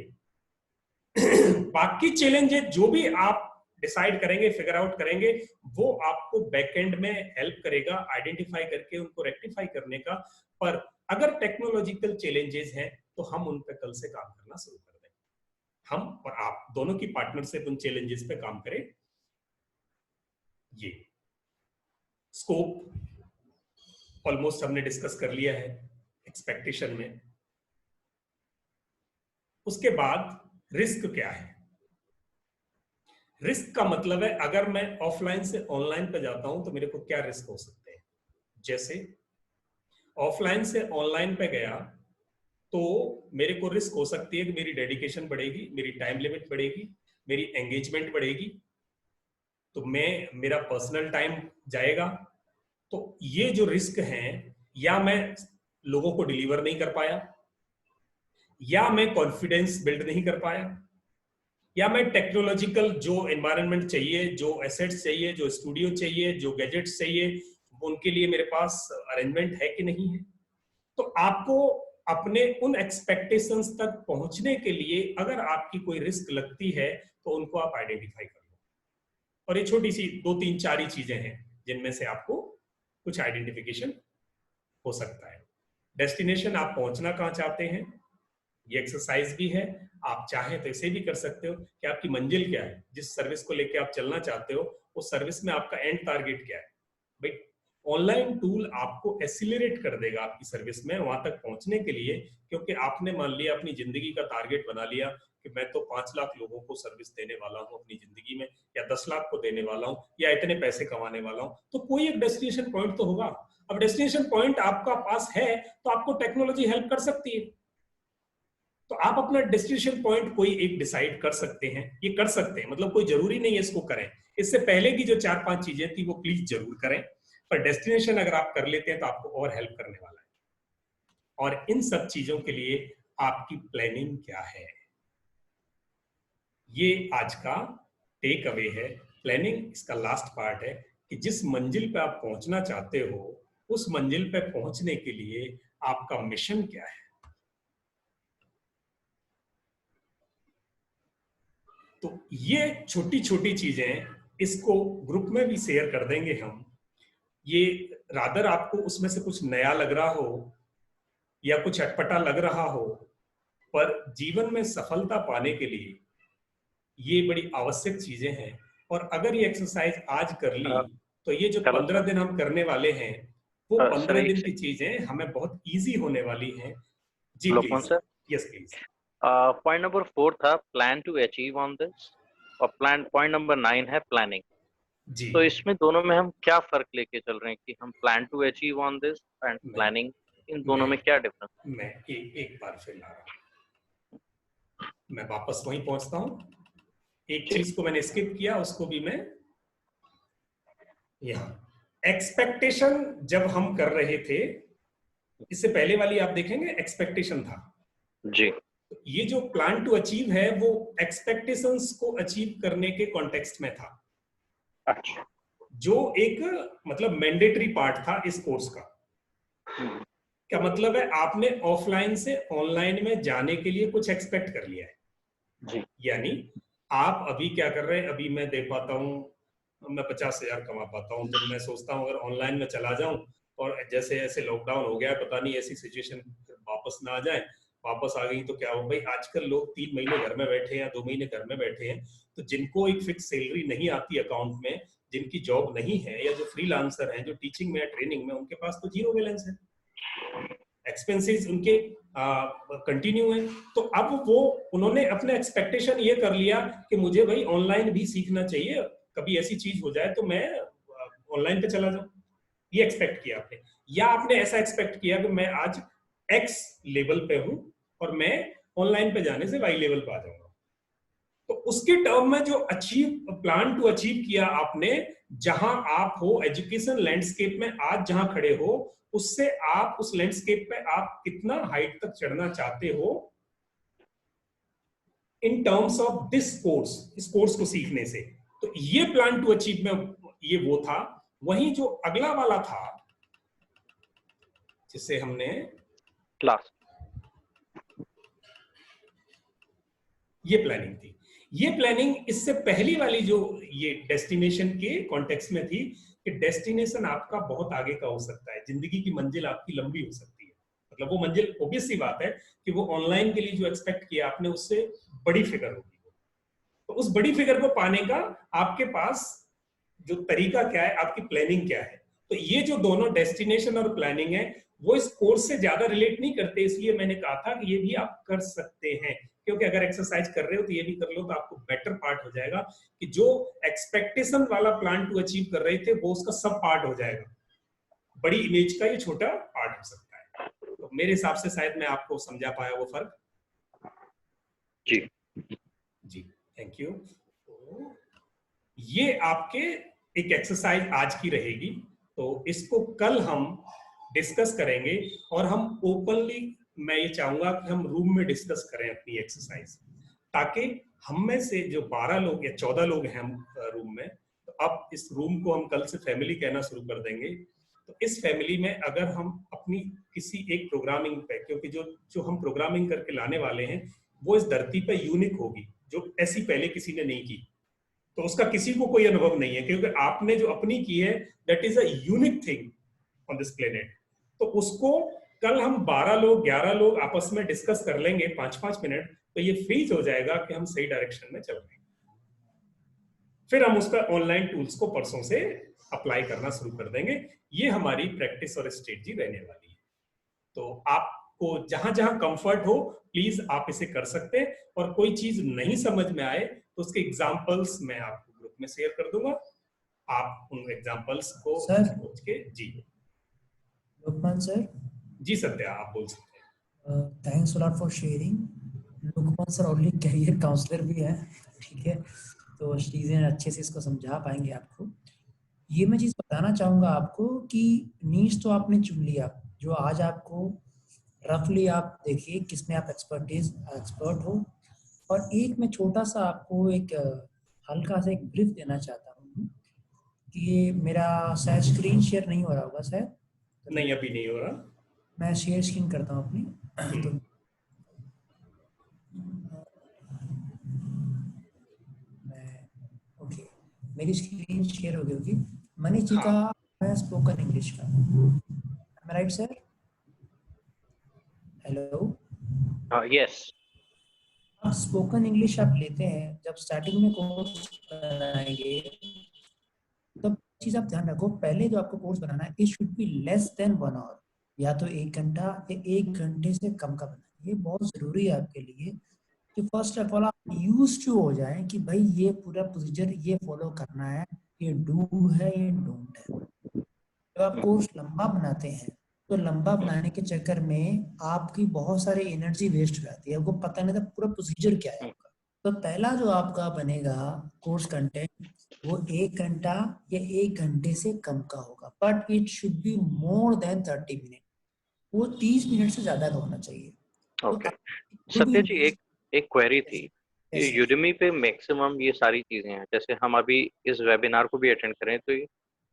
बाकी चैलेंजेस जो भी आप डिसाइड करेंगे, फिगर आउट करेंगे, वो आपको बैकएंड में हेल्प करेगा आइडेंटिफाई करके उनको रेक्टिफाई करने का। पर अगर टेक्नोलॉजिकल चैलेंजेस हैं तो हम उन पे कल से काम करना शुरू कर दें। हम और आप दोनों की पार्टनरशिप उन चैलेंजेस पे काम करें। ये स्कोप ऑलमोस्ट हमने डिस्कस कर लिया है एक्सपेक्टेशन में। उसके बाद रिस्क क्या है? रिस्क का मतलब है अगर मैं ऑफलाइन से ऑनलाइन पे जाता हूं तो मेरे को क्या रिस्क हो सकते हैं। जैसे ऑफलाइन से ऑनलाइन पे गया तो मेरे को रिस्क हो सकती है कि मेरी डेडिकेशन बढ़ेगी, मेरी टाइम लिमिट बढ़ेगी, मेरी एंगेजमेंट बढ़ेगी, तो मेरा पर्सनल टाइम जाएगा। तो ये जो रिस्क हैं, या मैं लोगों को डिलीवर नहीं कर पाया, या मैं कॉन्फिडेंस बिल्ड नहीं कर पाया, या मैं टेक्नोलॉजिकल जो एनवायरनमेंट चाहिए, जो एसेट्स चाहिए, जो स्टूडियो चाहिए, जो गैजेट्स चाहिए, उनके लिए मेरे पास अरेंजमेंट है कि नहीं है। तो आपको अपने उन एक्सपेक्टेशंस तक पहुंचने के लिए अगर आपकी कोई रिस्क लगती है तो उनको आप आइडेंटिफाई कर लो। और ये छोटी सी 2 3 4 ही चीजें हैं जिनमें से आपको कुछ आइडेंटिफिकेशन हो सकता है। डेस्टिनेशन, आप पहुंचना कहां चाहते हैं, ये एक्सरसाइज भी है। आप चाहें तो इसे भी कर सकते हो कि आपकी मंजिल क्या है, जिस सर्विस को लेके आप चलना चाहते हो उस सर्विस में आपका एंड टारगेट क्या है। भाई ऑनलाइन टूल आपको एसिलरेट कर देगा आपकी सर्विस में वहां तक पहुंचने के लिए, क्योंकि आपने मान लिया अपनी जिंदगी का टारगेट बना लिया कि मैं तो 5 लाख लोगों को सर्विस देने वाला हूं अपनी जिंदगी में, या 10 लाख को देने वाला हूं, या इतने पैसे कमाने वाला हूं, तो कोई एक डेस्टिनेशन पॉइंट तो होगा। अब डेस्टिनेशन पॉइंट आपका पास है तो आपको टेक्नोलॉजी हेल्प कर सकती है। तो आप अपना डेस्टिनेशन पॉइंट कोई एक डिसाइड कर सकते हैं, ये कर सकते हैं, मतलब कोई जरूरी नहीं है इसको करें। इससे पहले की जो 4-5 चीजें थी वो प्लीज जरूर करें, पर डेस्टिनेशन अगर आप कर लेते हैं तो आपको और हेल्प करने वाला है। और इन सब चीजों के लिए आपकी प्लानिंग क्या है, ये आज का टेक अवे है। प्लानिंग इसका लास्ट पार्ट है कि जिस मंजिल पे आप पहुंचना चाहते हो उस मंजिल पे पहुंचने के लिए आपका मिशन क्या है। तो ये छोटी छोटी चीजें इसको ग्रुप में भी शेयर कर देंगे हम। ये रादर आपको उसमें से कुछ नया लग रहा हो या कुछ अटपटा लग रहा हो, पर जीवन में सफलता पाने के लिए ये बड़ी आवश्यक चीजें हैं। और अगर ये एक्सरसाइज आज कर ली तो ये जो 15 दिन हम करने वाले हैं वो 15 दिन की चीजें हमें बहुत इजी होने वाली हैं। जी please. Yes please. Point number 4 था plan to achieve on this, और पॉइंट नंबर 9 है प्लानिंग। जी। तो इसमें दोनों में हम क्या फर्क लेके चल रहे हैं कि हम plan to achieve on this and planning, इन दोनों में क्या डिफरेंस? मैं एक बार फिर ला रहा हूं, मैं वापस वहीं पहुंचता हूं। एक चीज को मैंने स्किप किया, उसको भी मैं यहाँ एक्सपेक्टेशन जब हम कर रहे थे, इससे पहले वाली आप देखेंगे एक्सपेक्टेशन था जी। ये जो प्लान टू अचीव है वो एक्सपेक्टेशंस को अचीव करने के कॉन्टेक्स्ट में था। अच्छा। जो एक मतलब मैंडेटरी पार्ट था इस कोर्स का। क्या मतलब है, आपने ऑफलाइन से ऑनलाइन में जाने के लिए कुछ एक्सपेक्ट कर लिया है जी। यानी आप अभी क्या कर रहे हैं, अभी मैं दे पाता हूँ, मैं 50,000 कमा पाता हूँ, जब मैं सोचता हूँ अगर ऑनलाइन में चला जाऊं और जैसे ऐसे लॉकडाउन हो गया, पता नहीं ऐसी सिचुएशन वापस ना आ जाए, वापस आ गई तो क्या हो। भाई आजकल लोग 3 महीने घर में बैठे हैं, 2 महीने घर में बैठे हैं, तो जिनको एक फिक्स सैलरी नहीं आती अकाउंट में, जिनकी जॉब नहीं है, या जो फ्रीलांसर हैं, जो टीचिंग में या ट्रेनिंग में, उनके पास तो जीरो बैलेंस है, एक्सपेंसेस उनके कंटिन्यू है। तो अब वो उन्होंने अपने एक्सपेक्टेशन ये कर लिया कि मुझे भाई ऑनलाइन भी सीखना चाहिए, कभी ऐसी चीज हो जाए तो मैं ऑनलाइन पे चला जाऊं, ये एक्सपेक्ट किया आपने। या आपने ऐसा एक्सपेक्ट किया कि मैं आज एक्स लेवल पे हूं और मैं ऑनलाइन पे जाने से वाई लेवल पे आ जाऊंगा। तो उसके टर्म में जो अचीव, प्लान टू अचीव किया आपने, जहां आप हो एजुकेशन लैंडस्केप में आज जहां खड़े हो, उससे आप उस लैंडस्केप पे आप कितना हाइट तक चढ़ना चाहते हो in terms of this course, इस कोर्स को सीखने से। तो ये प्लान टू अचीव में ये वो था। वहीं जो अगला वाला था जिसे हमने क्लास, ये प्लानिंग थी। ये प्लानिंग इससे पहली वाली जो ये डेस्टिनेशन के कॉन्टेक्स्ट में थी कि डेस्टिनेशन आपका बहुत आगे का हो सकता है, जिंदगी की मंजिल आपकी लंबी हो सकती है। मतलब वो मंजिल ऑब्वियस सी बात है कि वो ऑनलाइन के लिए जो एक्सपेक्ट किया आपने उससे बड़ी फिगर होगी। तो उस बड़ी फिगर को पाने का आपके पास जो तरीका क्या है, आपकी प्लानिंग क्या है। तो ये जो दोनों डेस्टिनेशन और प्लानिंग है वो इस कोर्स से ज्यादा रिलेट नहीं करते, इसलिए मैंने कहा था कि ये भी आप कर सकते हैं, क्योंकि अगर एक्सरसाइज कर रहे हो तो ये भी कर लो तो आपको बेटर पार्ट हो जाएगा कि जो एक्सपेक्टेशन वाला प्लान टू अचीव कर रहे थे वो उसका सब पार्ट हो जाएगा, बड़ी इमेज का ये छोटा पार्ट हो सकता है। तो मेरे हिसाब से शायद मैं आपको समझा पाया वो फर्क। जी जी थैंक यू। तो ये आपके एक एक्सरसाइज आज की रहेगी, तो इसको कल हम डिस्कस करेंगे और हम ओपनली, मैं ये चाहूंगा कि हम रूम में डिस्कस करें अपनी एक्सरसाइज, ताकि हम में से जो 12 लोग या 14 लोग हैं हम रूम में, तो अब इस रूम को हम कल से फैमिली कहना शुरू कर देंगे। तो इस फैमिली में अगर हम अपनी किसी एक प्रोग्रामिंग पे, क्योंकि जो हम प्रोग्रामिंग करके लाने वाले हैं वो इस धरती पे यूनिक होगी, जो ऐसी पहले किसी ने नहीं की, तो उसका किसी को कोई अनुभव नहीं है, क्योंकि आपने जो अपनी की है that is a unique thing on this planet. तो उसको कल हम 12 लोग 11 लोग आपस में डिस्कस कर लेंगे 5-5 मिनट, तो ये फ्रीज हो जाएगा कि हम सही डायरेक्शन में चल रहे हैं। फिर हम उसका ऑनलाइन टूल्स को परसों से अप्लाई करना शुरू कर देंगे। ये हमारी प्रैक्टिस और स्ट्रेटजी रहने वाली है। तो आपको जहां जहां कंफर्ट हो प्लीज आप इसे कर सकते हैं, और कोई चीज नहीं समझ में आए तो उसके एग्जांपल्स मैं आपको ग्रुप में शेयर कर दूंगा, आप उन एग्जांपल्स को सोच के। जी लोकमान सर। जी सत्या, आप बोल सकते हैं। Thanks a lot for sharing. Lokman sir already career counsellor भी है, ठीक है, तो चीज़ें अच्छे से इसको समझा पाएंगे आपको। ये मैं चीज़ बताना चाहूँगा आपको कि नीश तो आपने चुन लिया, जो आज आपको रफली आप देखिए किसमें आप एक्सपर्ट हो। और एक मैं छोटा सा आपको एक हल्का सा एक ब्रीफ देना चाहता हूँ कि ये मेरा शायद स्क्रीन शेयर नहीं हो रहा होगा शायद। नहीं अभी नहीं हो रहा, मैं शेयर स्क्रीन करता हूँ अपनी। तो ओके, मेरी स्क्रीन शेयर हो गई होगी। मनीष जी का है स्पोकन इंग्लिश का, राइट सर? Hello, yes. आप स्पोकन इंग्लिश आप लेते हैं, जब स्टार्टिंग में कोर्स बनाएंगे तब चीज आप ध्यान रखो, पहले जो आपको कोर्स बनाना है it should be less than 1 hour, या तो 1 घंटा या 1 घंटे से कम का बनाना। ये बहुत जरूरी है आपके लिए कि फर्स्ट ऑफ ऑल आप यूज टू हो जाएं कि भाई ये पूरा प्रोसीजर ये फॉलो करना है, ये डू है ये डोंट है। जब आप कोर्स लंबा बनाते हैं तो लंबा बनाने के चक्कर में आपकी बहुत सारी एनर्जी वेस्ट हो जाती है, आपको पता नहीं था पूरा प्रोसीजर क्या है आपका। तो पहला जो आपका बनेगा कोर्स कंटेंट वो 1 घंटा या 1 घंटे से कम का होगा, but it should be more than 30 minute, वो 30 मिनट से ज्यादा का होना चाहिए। ओके सत्य जी, एक क्वेरी थी कि यूडेमी पे मैक्सिमम ये सारी चीजें हैं, जैसे हम अभी इस वेबिनार को भी अटेंड करें तो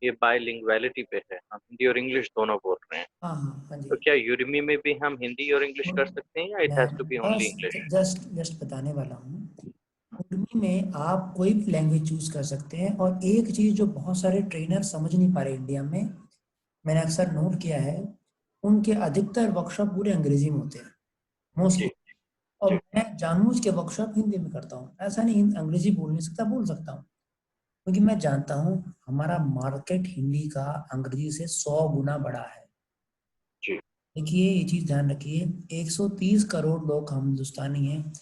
ये बायलिंगुअलिटी पे है, हम हिंदी और इंग्लिश दोनों बोल रहे हैं। हाँ जी। तो क्या यूडेमी में भी हम हिंदी और इंग्लिश कर सकते हैं या it has to be only English? Just बताने वाला हूँ, यूडेमी में आप कोई भी लैंग्वेज चूज कर सकते हैं। और एक चीज जो बहुत सारे ट्रेनर समझ नहीं पा रहे इंडिया में, मैंने अक्सर नोट किया है, उनके अधिकतर वर्कशॉप पूरे अंग्रेजी में होते हैं मोस्टली, और मैं जानबूझ के वर्कशॉप हिंदी में करता हूँ। ऐसा नहीं अंग्रेजी बोल नहीं सकता, बोल सकता हूँ, क्योंकि मैं जानता हूँ हमारा मार्केट हिंदी का अंग्रेजी से 100 गुना बड़ा है। देखिए ये चीज ध्यान रखिए, 130 करोड़ लोग हम हिंदुस्तानी हैं,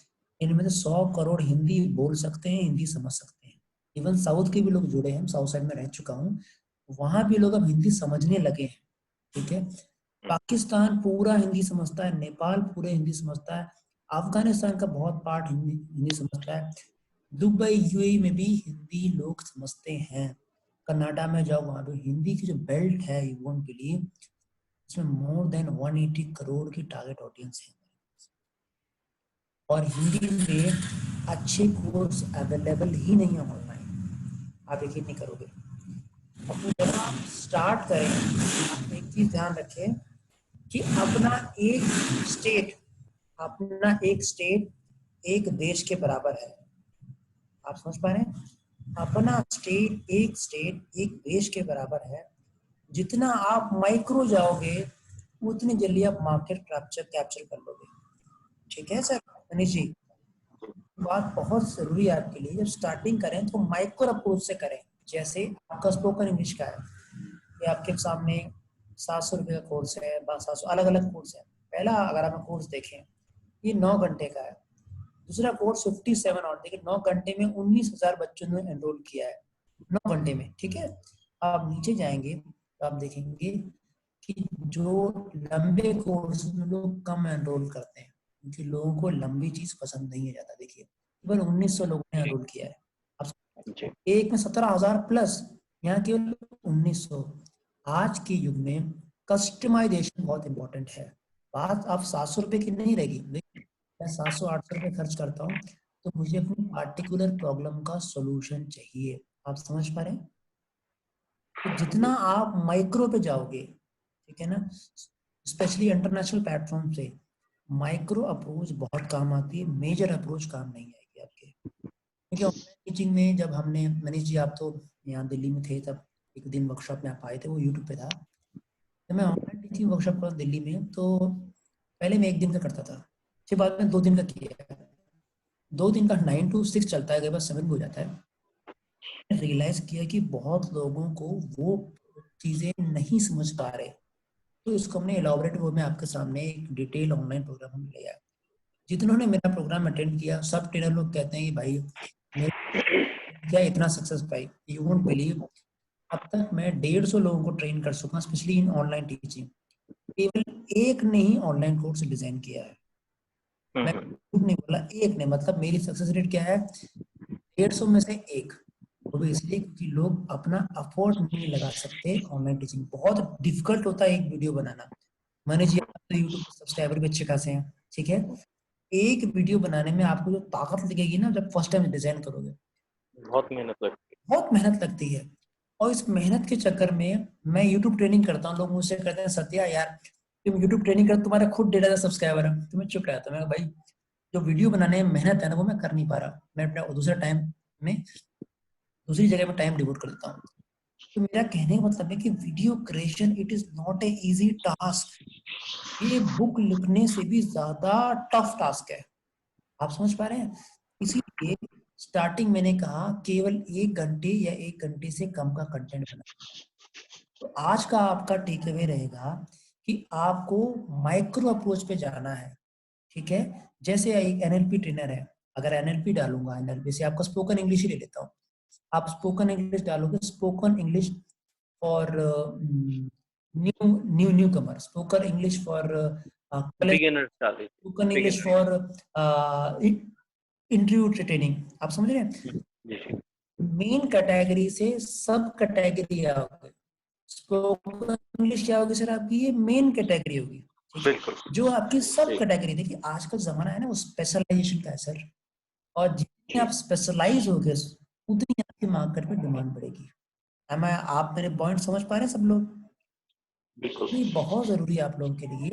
इनमें से 100 करोड़ हिंदी बोल सकते हैं, हिंदी समझ सकते हैं। इवन साउथ के भी लोग जुड़े हैं, साउथ साइड में रह चुका हूँ, वहां भी लोग अब हिंदी समझने लगे हैं, ठीक है। पाकिस्तान पूरा हिंदी समझता है, नेपाल पूरे हिंदी समझता है, अफगानिस्तान का बहुत पार्ट हिंदी समझता है, दुबई यूएई में भी हिंदी लोग समझते हैं, कनाडा में जाओ वहां पे हिंदी की जो बेल्ट है यू वोंट बिलीव, इसमें मोर देन 180 करोड़ की टारगेट ऑडियंस है, और हिंदी में अच्छे कोर्स अवेलेबल ही नहीं है ऑनलाइन, आप यकीन नहीं करोगे। अब जब आप स्टार्ट करें, आप एक चीज ध्यान रखें कि अपना एक स्टेट एक देश के बराबर है, आप समझ पा रहे हैं? अपना एक स्टेट एक देश के बराबर है। जितना आप माइक्रो जाओगे उतनी जल्दी आप मार्केट कैप्चर कर लोगे। ठीक है सर मनीष जी, बात बहुत जरूरी है आपके लिए। जब स्टार्टिंग करें तो माइक्रो अप्रोच से करें। जैसे आपका स्पोकन इंग्लिश का है, ये आपके सामने 700 रुपये का कोर्स है, 700 अलग अलग कोर्स है। पहला अगर आप कोर्स देखें, ये 9 घंटे का है। दूसरा कोर्स 57 और देखिए 9 घंटे में 19,000 बच्चों ने एनरोल किया है 9 घंटे में। ठीक है, आप नीचे जाएंगे तो आप देखेंगे कि जो लंबे कोर्स में लोग कम एनरोल करते हैं, क्योंकि लोगों को लंबी चीज पसंद नहीं है ज्यादा। देखिए केवल 1900 लोगों ने एनरोल किया है। अब एक में 17,000 प्लस, यहाँ केवल 1900। आज के युग में कस्टमाइजेशन बहुत इंपॉर्टेंट है। बात आप 700 रुपए की नहीं रहेगी। मैं 700-800 रुपए खर्च करता हूँ तो मुझे अपनी पार्टिकुलर प्रॉब्लम का सॉल्यूशन चाहिए। आप समझ पा रहे हैं? तो जितना आप माइक्रो पे जाओगे, ठीक है ना, स्पेशली इंटरनेशनल प्लेटफॉर्म से माइक्रो अप्रोच बहुत काम आती है, मेजर अप्रोच काम नहीं आएगी आपके। क्योंकि ऑनलाइन टीचिंग में जब हमने, मनीष जी आप तो यहाँ दिल्ली में थे, तब एक दिन वर्कशॉप में आप आए थे, वो यूट्यूब पे था। जब मैं ऑनलाइन टीचिंग वर्कशॉप कर दिल्ली में, तो पहले मैं 1 दिन का करता था, फिर बाद में 2 दिन का किया। 2 दिन का 9 to 6 चलता है, कई बार 7 हो जाता है। रियलाइज किया कि बहुत लोगों को वो चीजें नहीं समझ पा रहे, तो इसको हमने एलॉबरेट वे में आपके सामने एक डिटेल ऑनलाइन प्रोग्राम हमने लिया। जितनों ने मेरा प्रोग्राम अटेंड किया, सब ट्रेनर लोग कहते हैं कि भाई क्या इतना success pi, you won't believe. अब तक मैं 150 लोगों को ट्रेन कर चुका, स्पेशली इन ऑनलाइन टीचिंग। केवल एक ने ही ऑनलाइन कोर्स डिजाइन किया है, मैं नहीं बोला, एक ने। मतलब मेरी सक्सेस रेट क्या है, 150 में से एक। वो भी इसलिए क्योंकि लोग अपना अफोर्ड नहीं लगा सकते। ऑनलाइन टीचिंग बहुत डिफिकल्ट होता है एक वीडियो बनाना। मैंने जी तो यूट्यूब सब्सक्राइबर भी अच्छे खासे हैं, ठीक है। एक वीडियो बनाने में आपको जो ताकत लगेगी ना, जब फर्स्ट टाइम डिजाइन करोगे, बहुत मेहनत लगती है। बहुत मेहनत लगती है। और इस मेहनत के चक्कर में मैं यूट्यूब ट्रेनिंग करता हूँ, लोग मुझसे कहते हैं सत्या यार तुम यूट्यूब ट्रेनिंग कर, तुम्हारा खुद 1,500 सब्सक्राइबर है। तो मैं चुप रहता हूँ, मैं भाई जो वीडियो बनाने में मेहनत है ना, वो मैं कर नहीं पा रहा। मैं अपना दूसरे टाइम में दूसरी जगह में टाइम डिवोट कर देता हूँ। तो मेरा कहने का मतलब है कि video creation it is not a easy task. ये बुक लिखने से भी ज्यादा टफ टास्क है। आप समझ पा रहे हैं? इसीलिए स्टार्टिंग मैंने कहा केवल 1 घंटे या 1 घंटे से कम का कंटेंट बना। तो आज का आपका टेक अवे रहेगा कि आपको माइक्रो अप्रोच पे जाना है। ठीक है, जैसे एक एनएलपी ट्रेनर है, अगर एनएलपी डालूंगा, एनएलपी से आपका स्पोकन इंग्लिश ही ले लेता हूँ। आप स्पोकन इंग्लिश डालोगे, spoken English for newcomer, spoken English for beginners डालिए, spoken English for interview training. आप समझ रहे हैं? मेन कैटेगरी से सब कैटेगरी आओगे। स्पोकन इंग्लिश क्या होगी सर आपकी, ये मेन कैटेगरी होगी, बिल्कुल, जो आपकी सब कैटेगरी। देखिए आज का जमाना है ना, वो स्पेशलाइजेशन का है सर। और जितने आप स्पेशलाइज हो गए, उतनी आपकी मार्केट में डिमांड बढ़ेगी। आप मेरे पॉइंट समझ पा रहे हैं सब लोग? ये बहुत जरूरी है आप लोगों के लिए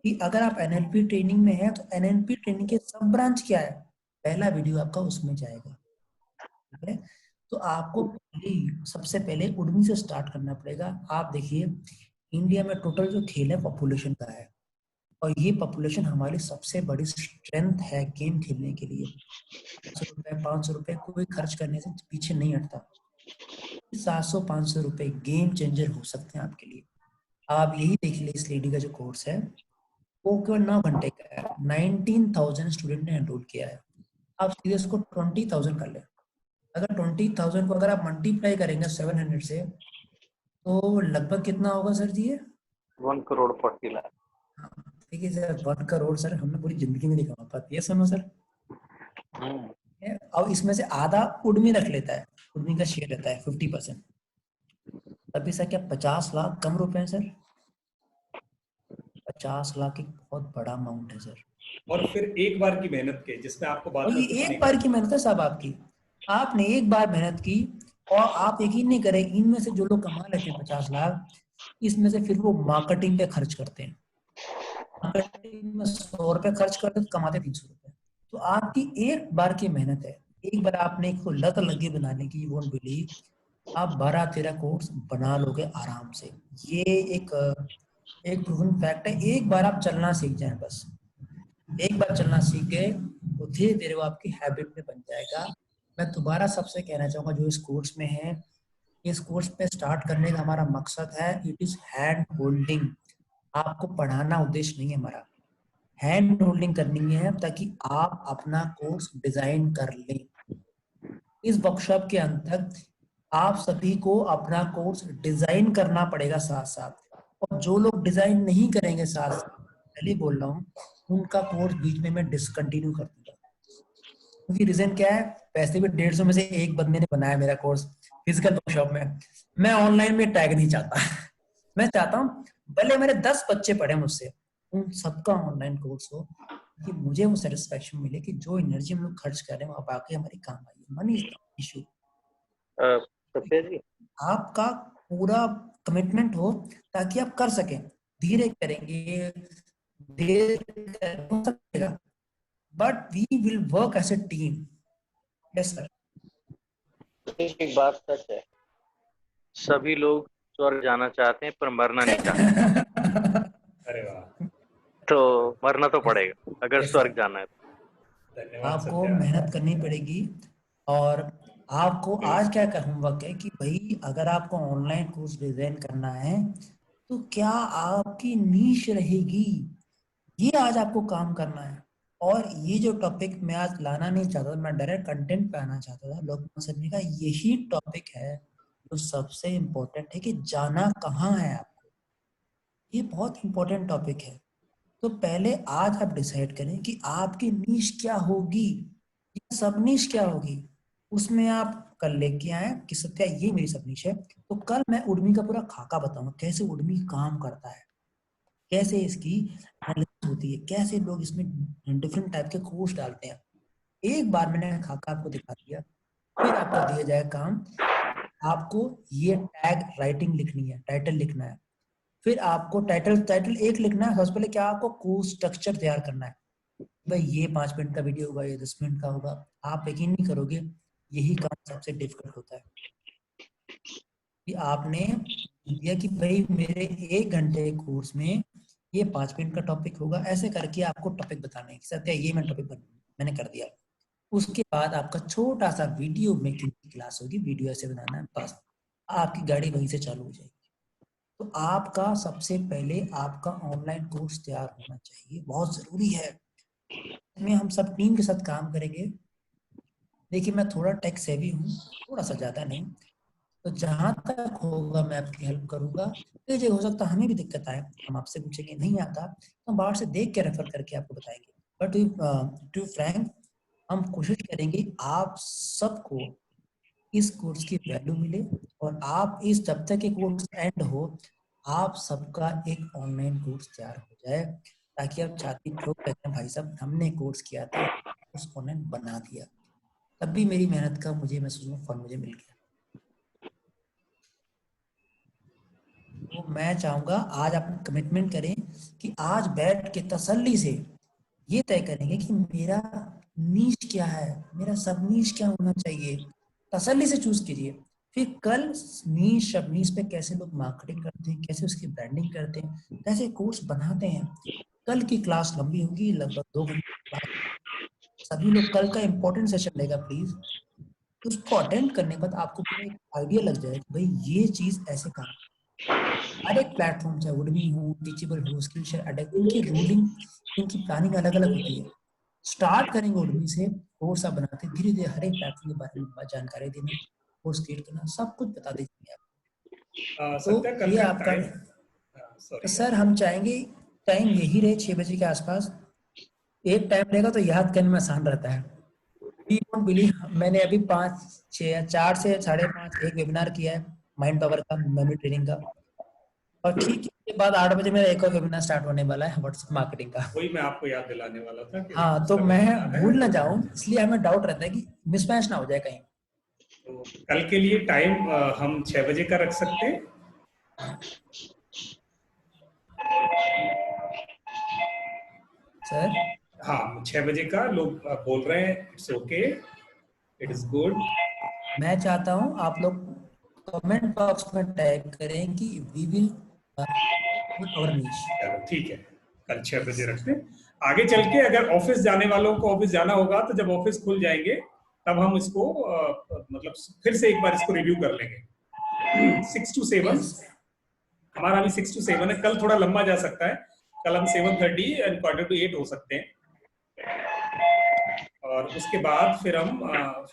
कि अगर आप एनएलपी ट्रेनिंग में है, तो एनएलपी ट्रेनिंग के सब ब्रांच क्या है, पहला वीडियो आपका उसमें जाएगा। ठीक है, तो आपको सबसे पहले उद्यमी से स्टार्ट करना पड़ेगा। आप देखिए इंडिया में टोटल जो खेल है पॉपुलेशन का है, और ये पॉपुलेशन हमारी सबसे बड़ी स्ट्रेंथ है गेम खेलने के लिए। 500 रुपए कोई खर्च करने से पीछे नहीं हटता। 700-500 रुपए गेम चेंजर हो सकते हैं आपके लिए। आप यही देख ले, इस लेडी का जो कोर्स है वो केवल 9 घंटे का है, 19,000 स्टूडेंट ने एनरोल किया है। आप सीधे उसको 20,000 कर ले। अगर 20,000 को अगर आप मल्टीप्लाई करेंगे 700 से, तो लगभग कितना होगा सर जी? 1,40,00,000। ठीक है सर, 1 करोड़ सर हमने पूरी जिंदगी में नहीं कमा पाती है, सुनो सर। अब इसमें से आधा उद्यमी रख लेता है, उद्यमी का शेयर रहता है 50%। तभी सर क्या 50 लाख कम रुपए हैं सर? 50 लाख एक बहुत बड़ा अमाउंट है सर। और फिर एक बार की मेहनत के, जिसमें आपको बाद और में ये कुछ एक नहीं बार की मेहनत है साहब आपकी। आपने एक बार मेहनत की, और आप यकीन नहीं करें, इनमें से जो लोग कमा लेते हैं 50 लाख, इसमें से फिर वो मार्केटिंग पे खर्च करते हैं। मार्केटिंग में 100 रुपए खर्च करते हैं तो कमाते 300 रुपए। तो आपकी एक बार की मेहनत है, एक बार आपने एक को लत लगी बनाने की, वोंट बिलीव, आप 12-13 कोर्स बना लोगे आराम से। ये एक एक प्रूवन फैक्ट है, एक बार आप चलना सीख जाएं, बस एक बार चलना सीख गए तो धीरे धीरे वो आपकी हैबिट में बन जाएगा। मैं दोबारा सबसे कहना चाहूंगा जो इस कोर्स में है, इस कोर्स पे स्टार्ट करने का हमारा मकसद है, इट इज हैंड होल्डिंग। आपको पढ़ाना उद्देश्य नहीं है हमारा, हैंड होल्डिंग करनी है ताकि आप अपना कोर्स डिजाइन कर लें। इस वर्कशॉप के अंत तक आप सभी को अपना कोर्स डिजाइन करना पड़ेगा साथ साथ, और जो लोग डिजाइन नहीं करेंगे साथ साथ, पहले बोल रहा हूँ, उनका कोर्स बीच में मैं डिसकंटिन्यू कर दूंगा। क्योंकि रीजन क्या है, वैसे भी 150 में से एक बंदे ने बनाया मेरा कोर्स फिजिकल वर्कशॉप में, मैं ऑनलाइन में टैग नहीं चाहता मैं चाहता हूँ भले मेरे 10 बच्चे पढ़े मुझसे, उन सबका ऑनलाइन कोर्स हो कि मुझे वो सेटिस्फेक्शन मिले कि जो एनर्जी हम लोग खर्च कर रहे हैं वो बाकी हमारे काम आई है। Money is the issue. Satya ji, आपका पूरा कमिटमेंट हो ताकि आप कर सकें। धीरे करेंगे, देर हो सकेगा, but we will work as a team. Yes sir. एक बात सच है, सभी लोग स्वर्ग जाना चाहते हैं पर मरना नहीं चाहते। अरे वाह, तो मरना तो पड़ेगा अगर Yes, स्वर्ग sir. जाना है। धन्यवाद आपको सत्या। मेहनत करनी पड़ेगी, और आपको आज क्या होमवर्क है कि भाई अगर आपको ऑनलाइन कोर्स डिजाइन करना है तो क्या आपकी नीश रहेगी, ये आज आपको काम करना है। और ये जो टॉपिक मैं आज लाना नहीं चाहता था, मैं डायरेक्ट कंटेंट पे आना चाहता था, लोग समझने का यही टॉपिक है जो सबसे इम्पोर्टेंट है कि जाना कहाँ है आपको। ये बहुत इंपॉर्टेंट टॉपिक है। तो पहले आज आप डिसाइड करें कि आपकी नीश क्या होगी, या सब नीश क्या होगी। उसमें आप कल लेके आए कि सत्या ये मेरी सब नीश है, तो कल मैं उद्यमी का पूरा खाका बताऊंगा, कैसे उद्यमी काम करता है, कैसे इसकी एनालिसिस होती है, कैसे लोग इसमें डिफरेंट टाइप के कोर्स डालते हैं। एक बार मैंने खाका आपको दिखा दिया, फिर आपको दिया जाए काम, आपको ये टैग राइटिंग लिखनी है, टाइटल लिखना है। फिर आपको टाइटल एक लिखना है। सबसे पहले क्या आपको कोर्स स्ट्रक्चर तैयार करना है, भाई ये 5 मिनट का वीडियो होगा, ये 10 मिनट का होगा। आप यकीन नहीं करोगे, यही काम सबसे डिफिकल्ट होता है कि आपने दिया कि भाई मेरे 1 घंटे कोर्स में ये 5 मिनट का टॉपिक होगा, ऐसे करके आपको टॉपिक बताना है कि सत्या ये मैं टॉपिक मैंने कर दिया। उसके बाद आपका छोटा सा वीडियो मेकिंग की क्लास होगी, वीडियो ऐसे बनाना है, बस आपकी गाड़ी वहीं से चालू हो जाएगी। तो आपका सबसे पहले आपका ऑनलाइन कोर्स तैयार होना चाहिए, बहुत जरूरी है। इसमें हम सब टीम के साथ काम करेंगे। देखिए मैं थोड़ा टेक सेवी हूँ, थोड़ा सा ज्यादा नहीं, तो जहां तक होगा मैं आपकी हेल्प करूंगा। तो ये हो सकता है हमें भी दिक्कत आए, हम आपसे पूछेंगे नहीं आता तो हम बाहर से देख के रेफर करके आपको बताएंगे। बट टू फ्रैंक, हम कोशिश करेंगे आप सबको इस कोर्स की वैल्यू मिले, और आप इस जब तक ये कोर्स एंड हो, आप सबका एक ऑनलाइन कोर्स तैयार हो जाए, ताकि आप छाती ठोक सकें भाई साहब हमने कोर्स किया था, कोर्स ऑनलाइन बना दिया। तब भी मेरी मेहनत का मुझे महसूस फल मुझे मिल गया। तो मैं चाहूंगा आज आप कमिटमेंट करें कि आज बैठ के तसल्ली से ये तय करेंगे कि मेरा नीश क्या है, मेरा सब नीश क्या होना चाहिए। तसल्ली से चूज कीजिए। फिर कल नीश सब नीश पे कैसे लोग मार्केटिंग करते हैं, कैसे उसकी ब्रांडिंग करते हैं, कैसे कोर्स बनाते हैं। कल की क्लास लंबी होगी, लगभग 2 घंटे। सभी लोग कल का इम्पोर्टेंट सेशन लेगा प्लीज। उसको अटेंड करने के बाद आपको पूरा एक आइडिया लग जाए कि भाई ये चीज ऐसे काम। हर एक प्लेटफॉर्म चाहे उडमी हो, टीचेबल हो, स्किलशेयर, एडेक, इनकी रूलिंग, इनकी प्लानिंग अलग अलग होती है। स्टार्ट करेंगे उडमी से, कोर्स आप बनाते धीरे धीरे हर एक प्लेटफॉर्म के बारे में जानकारी देना, कोर्स क्रिएट करना, सब कुछ बता देंगे आप। सत्या तो कल ये का आपका, टाइम, तो सॉरी सर हम चाहेंगे टाइम यही रहे 6 बजे के आसपास। एक टाइम रहेगा तो याद करने में आसान रहता है। You won't believe, मैंने अभी 4 से 5:30 एक वेबिनार किया है माइंड पावर का, मेमोरी ट्रेनिंग का, और ठीक इसके बाद 8 बजे मेरा एक और वेबिनार स्टार्ट होने वाला है व्हाट्सएप मार्केटिंग का। वही मैं आपको याद दिलाने वाला था कि हाँ, तो दूसरा मैं वेबिनार है भूल ना तो जाऊं, इसलिए हमें डाउट रहता है कि मिसमैच ना हो जाए कहीं। तो कल के लिए टाइम हम 6 बजे का रख सकते हैं। सर हाँ, 6 बजे का लोग बोल रहे हैं, it's okay, it is good. मैं चाहता हूं आप लोग कमेंट बॉक्स में टाइप करें कि वी विल और नीश। चलो ठीक है, कल 6 बजे रखते हैं। आगे चल के अगर ऑफिस जाने वालों को ऑफिस जाना होगा तो जब ऑफिस खुल जाएंगे तब हम इसको मतलब फिर से एक बार इसको रिव्यू कर लेंगे। 6 to 7 हमारा अभी 6 to 7 है, कल थोड़ा लंबा जा सकता है, कल हम 7:30 एंड 7:45 हो सकते हैं। और उसके बाद फिर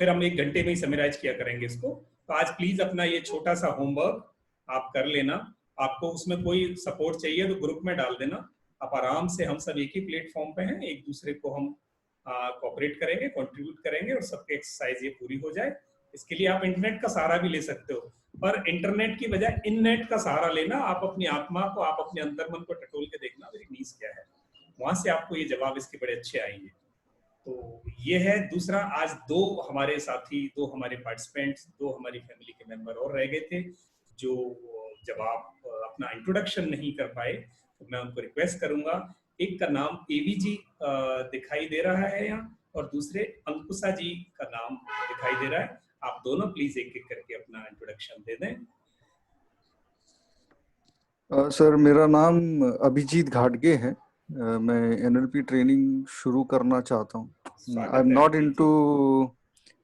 हम 1 घंटे में ही समराइज किया करेंगे इसको। तो आज प्लीज अपना ये छोटा सा होमवर्क आप कर लेना। आपको उसमें कोई सपोर्ट चाहिए तो ग्रुप में डाल देना। आप आराम से, हम सब एक ही प्लेटफॉर्म पे हैं, एक दूसरे को हम कोऑपरेट करेंगे, कंट्रीब्यूट करेंगे और सबके एक्सरसाइज ये पूरी हो जाए। इसके लिए आप इंटरनेट का सहारा भी ले सकते हो, पर इंटरनेट की बजाय इननेट का सहारा लेना। आप अपनी आत्मा को, आप अपने अंतर्मन को टटोल के देखना मेरी नीड्स क्या है, वहां से आपको ये जवाब इसके बड़े अच्छे आएंगे। तो ये है दूसरा। आज 2 हमारे साथी, 2 हमारे पार्टिसिपेंट्स, 2 हमारी फैमिली के मेंबर और रह गए थे जो जवाब अपना इंट्रोडक्शन नहीं कर पाए, तो मैं उनको रिक्वेस्ट करूंगा। एक का नाम एवी जी दिखाई दे रहा है यहाँ, और दूसरे अंकुशा जी का नाम दिखाई दे रहा है। आप दोनों प्लीज एक एक करके अपना इंट्रोडक्शन दे दें। सर, मेरा नाम अभिजीत घाटगे है। मैं एनएलपी ट्रेनिंग शुरू करना चाहता हूँ। आई am not into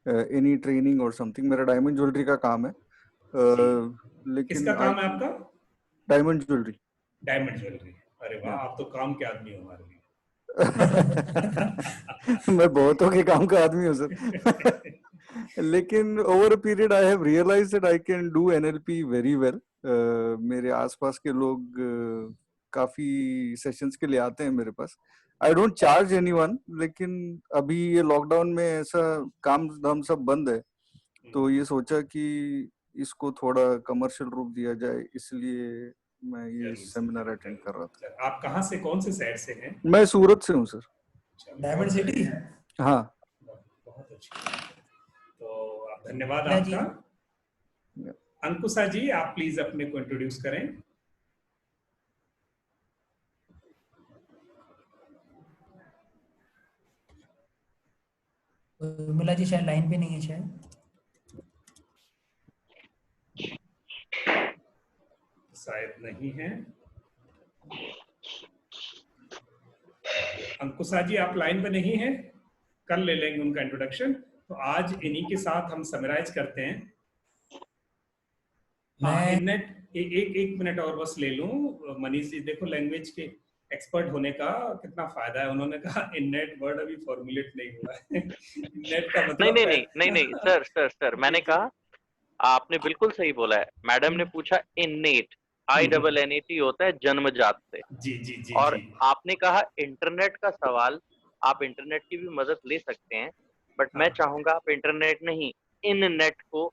any training और समथिंग। मेरा डायमंड ज्वेलरी का काम है। लेकिन किसका काम है आपका? Diamond jewellery. डायमंड ज्वेलरी, अरे वाह, आप तो काम के आदमी हो हमारे लिए। मैं बहुतों के काम का आदमी हूँ सर। लेकिन over a period I have realised that I can do NLP very well. मेरे आसपास के लोग काफी सेशंस के लिए आते हैं मेरे पास। आई डोंट चार्ज एनीवन, लेकिन अभी ये लॉकडाउन में ऐसा काम धाम सब बंद है, तो ये सोचा कि इसको थोड़ा कमर्शियल रूप दिया जाए, इसलिए मैं ये सेमिनार अटेंड कर रहा था। आप कहाँ से, कौन से शहर से हैं? मैं सूरत से हूँ सर। Diamond city. हाँ, बहुत अच्छी। तो आप, धन्यवाद आपका। अंकुशा जी, आप प्लीज अपने को इंट्रोड्यूस करें। उर्मिला जी शायद लाइन पे नहीं है शायद। शायद नहीं है। अंकुशा जी आप लाइन पे नहीं हैं, कल ले लेंगे उनका इंट्रोडक्शन। तो आज इन्हीं के साथ हम समराइज करते हैं। एक मिनट और बस ले लूं। मनीष जी देखो, लैंग्वेज के एक्सपर्ट होने का कितना फायदा है। उन्होंने कहा इननेट वर्ड अभी फॉर्मुलेट नहीं हुआ है। इननेट का मतलब नहीं सर, मैंने कहा आपने बिल्कुल सही बोला है। मैडम ने पूछा इननेट, INNET होता है जन्मजात से। जी और जी। आपने कहा इंटरनेट का सवाल, आप इंटरनेट की भी मदद ले सकते हैं, बट मैं चाहूंगा आप इंटरनेट नहीं, इन नेट को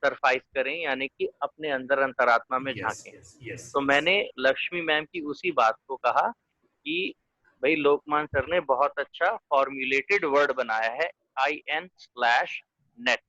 सरफाइस करें, यानी कि अपने अंदर अंतरात्मा में झांकें। तो मैंने लक्ष्मी मैम की उसी बात को कहा कि भाई लोकमान सर ने बहुत अच्छा फॉर्मुलेटेड वर्ड बनाया है, IN/नेट,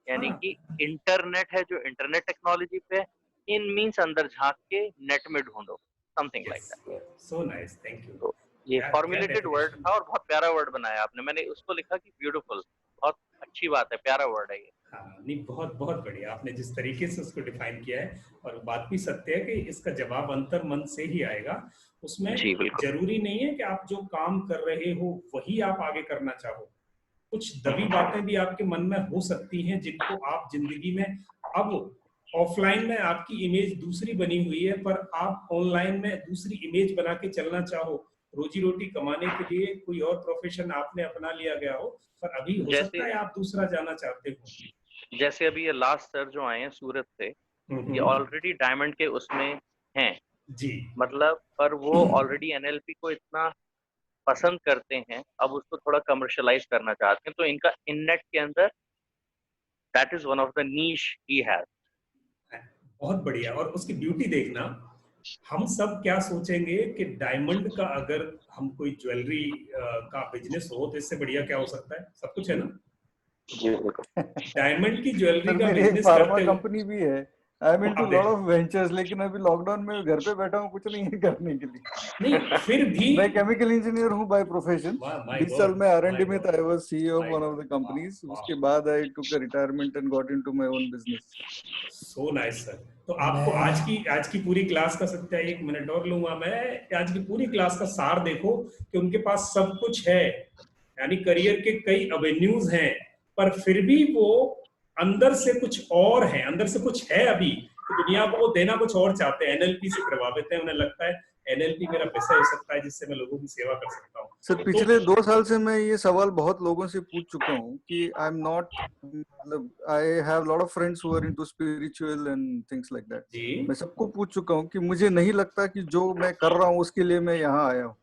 यानी कि इंटरनेट है जो इंटरनेट टेक्नोलॉजी पे, इन मीन्स अंदर झांक के नेट में ढूंढो, something like that. So nice, thank you. तो ये फॉर्मुलेटेड वर्ड था और बहुत प्यारा वर्ड बनाया आपने। मैंने उसको लिखा कि ब्यूटीफुल, बहुत अच्छी बात है, प्यारा वर्ड है ये। हाँ, नहीं बहुत बहुत बढ़िया आपने जिस तरीके से उसको डिफाइन किया है। और बात भी सत्य है कि इसका जवाब अंतर मन से ही आएगा। उसमें जरूरी नहीं है कि आप जो काम कर रहे हो वही आप आगे करना चाहो। कुछ दबी बातें भी आपके मन में हो सकती हैं जिनको आप जिंदगी में, अब ऑफलाइन में आपकी इमेज दूसरी बनी हुई है, पर आप ऑनलाइन में दूसरी इमेज बना के चलना चाहो। रोजी रोटी कमाने के लिए कोई और प्रोफेशन आपने अपना लिया गया हो, पर अभी हो सकता है आप दूसरा जाना चाहते हो। जैसे अभी ये लास्ट सर जो आए हैं सूरत से, ये ऑलरेडी डायमंड के उसमें हैं जी, मतलब, पर वो ऑलरेडी NLP को इतना पसंद करते हैं, अब उसको थोड़ा कमर्शियलाइज करना चाहते हैं। तो इनका इननेट के अंदर that is one of the niche he has. बहुत बढ़िया। और उसकी ब्यूटी देखना, हम सब क्या सोचेंगे कि डायमंड का अगर हम कोई ज्वेलरी का बिजनेस हो तो इससे बढ़िया क्या हो सकता है? सब कुछ है ना। डायमंड की ज्वेलरी का बिजनेस करते हुए कंपनी भी है आई एम इनटू आप लॉट देखो। ऑफ वेंचर्स, लेकिन अभी लॉकडाउन में घर पे बैठा हूँ, कुछ नहीं है करने के लिए। नहीं फिर भी मैं केमिकल इंजीनियर हूँ बाय प्रोफेशन। माय 20 साल गॉड, में R&D माय में गॉड, था। I was CEO of my one of god, the companies. वाह, उसके बाद I took a retirement and got into my own business. So nice sir. तो आपको आज की पूरी क्लास का सत्या 1 मिनट और लूंगा मैं, आज की पूरी क्लास का सार देखो कि उनके पास सब कुछ है, यानी करियर के कई एवेन्यूज हैं, पर फिर भी वो अंदर से कुछ और है, अंदर से कुछ है अभी, तो दुनिया को वो देना कुछ और चाहते हैं। एनएलपी से प्रभावित है, उन्हें लगता है एनएलपी मेरा पैसा हो सकता है जिससे मैं लोगों की सेवा कर सकता हूँ। सर पिछले 2 साल से मैं ये सवाल बहुत लोगों से पूछ चुका हूँ कि आई एम नॉट, मतलब I have lot of friends who are into spiritual and things like that. जी मैं सबको पूछ चुका हूँ कि मुझे नहीं लगता कि जो मैं कर रहा हूँ उसके लिए मैं यहाँ आया हूँ।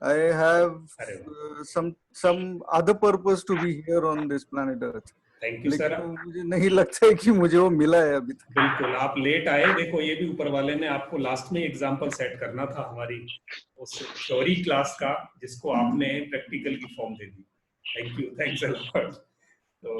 I have अरे वाह, some other purpose to be here on this planet Earth. Thank you sir. लेकिन वो मुझे नहीं लगता है कि मुझे वो मिला है अभी तक। बिल्कुल आप लेट आए, देखो ये भी ऊपर वाले ने आपको लास्ट में एग्जांपल सेट करना था हमारी उस थ्योरी क्लास का, जिसको आपने प्रैक्टिकल की form they the. Thank you, thanks a lot. तो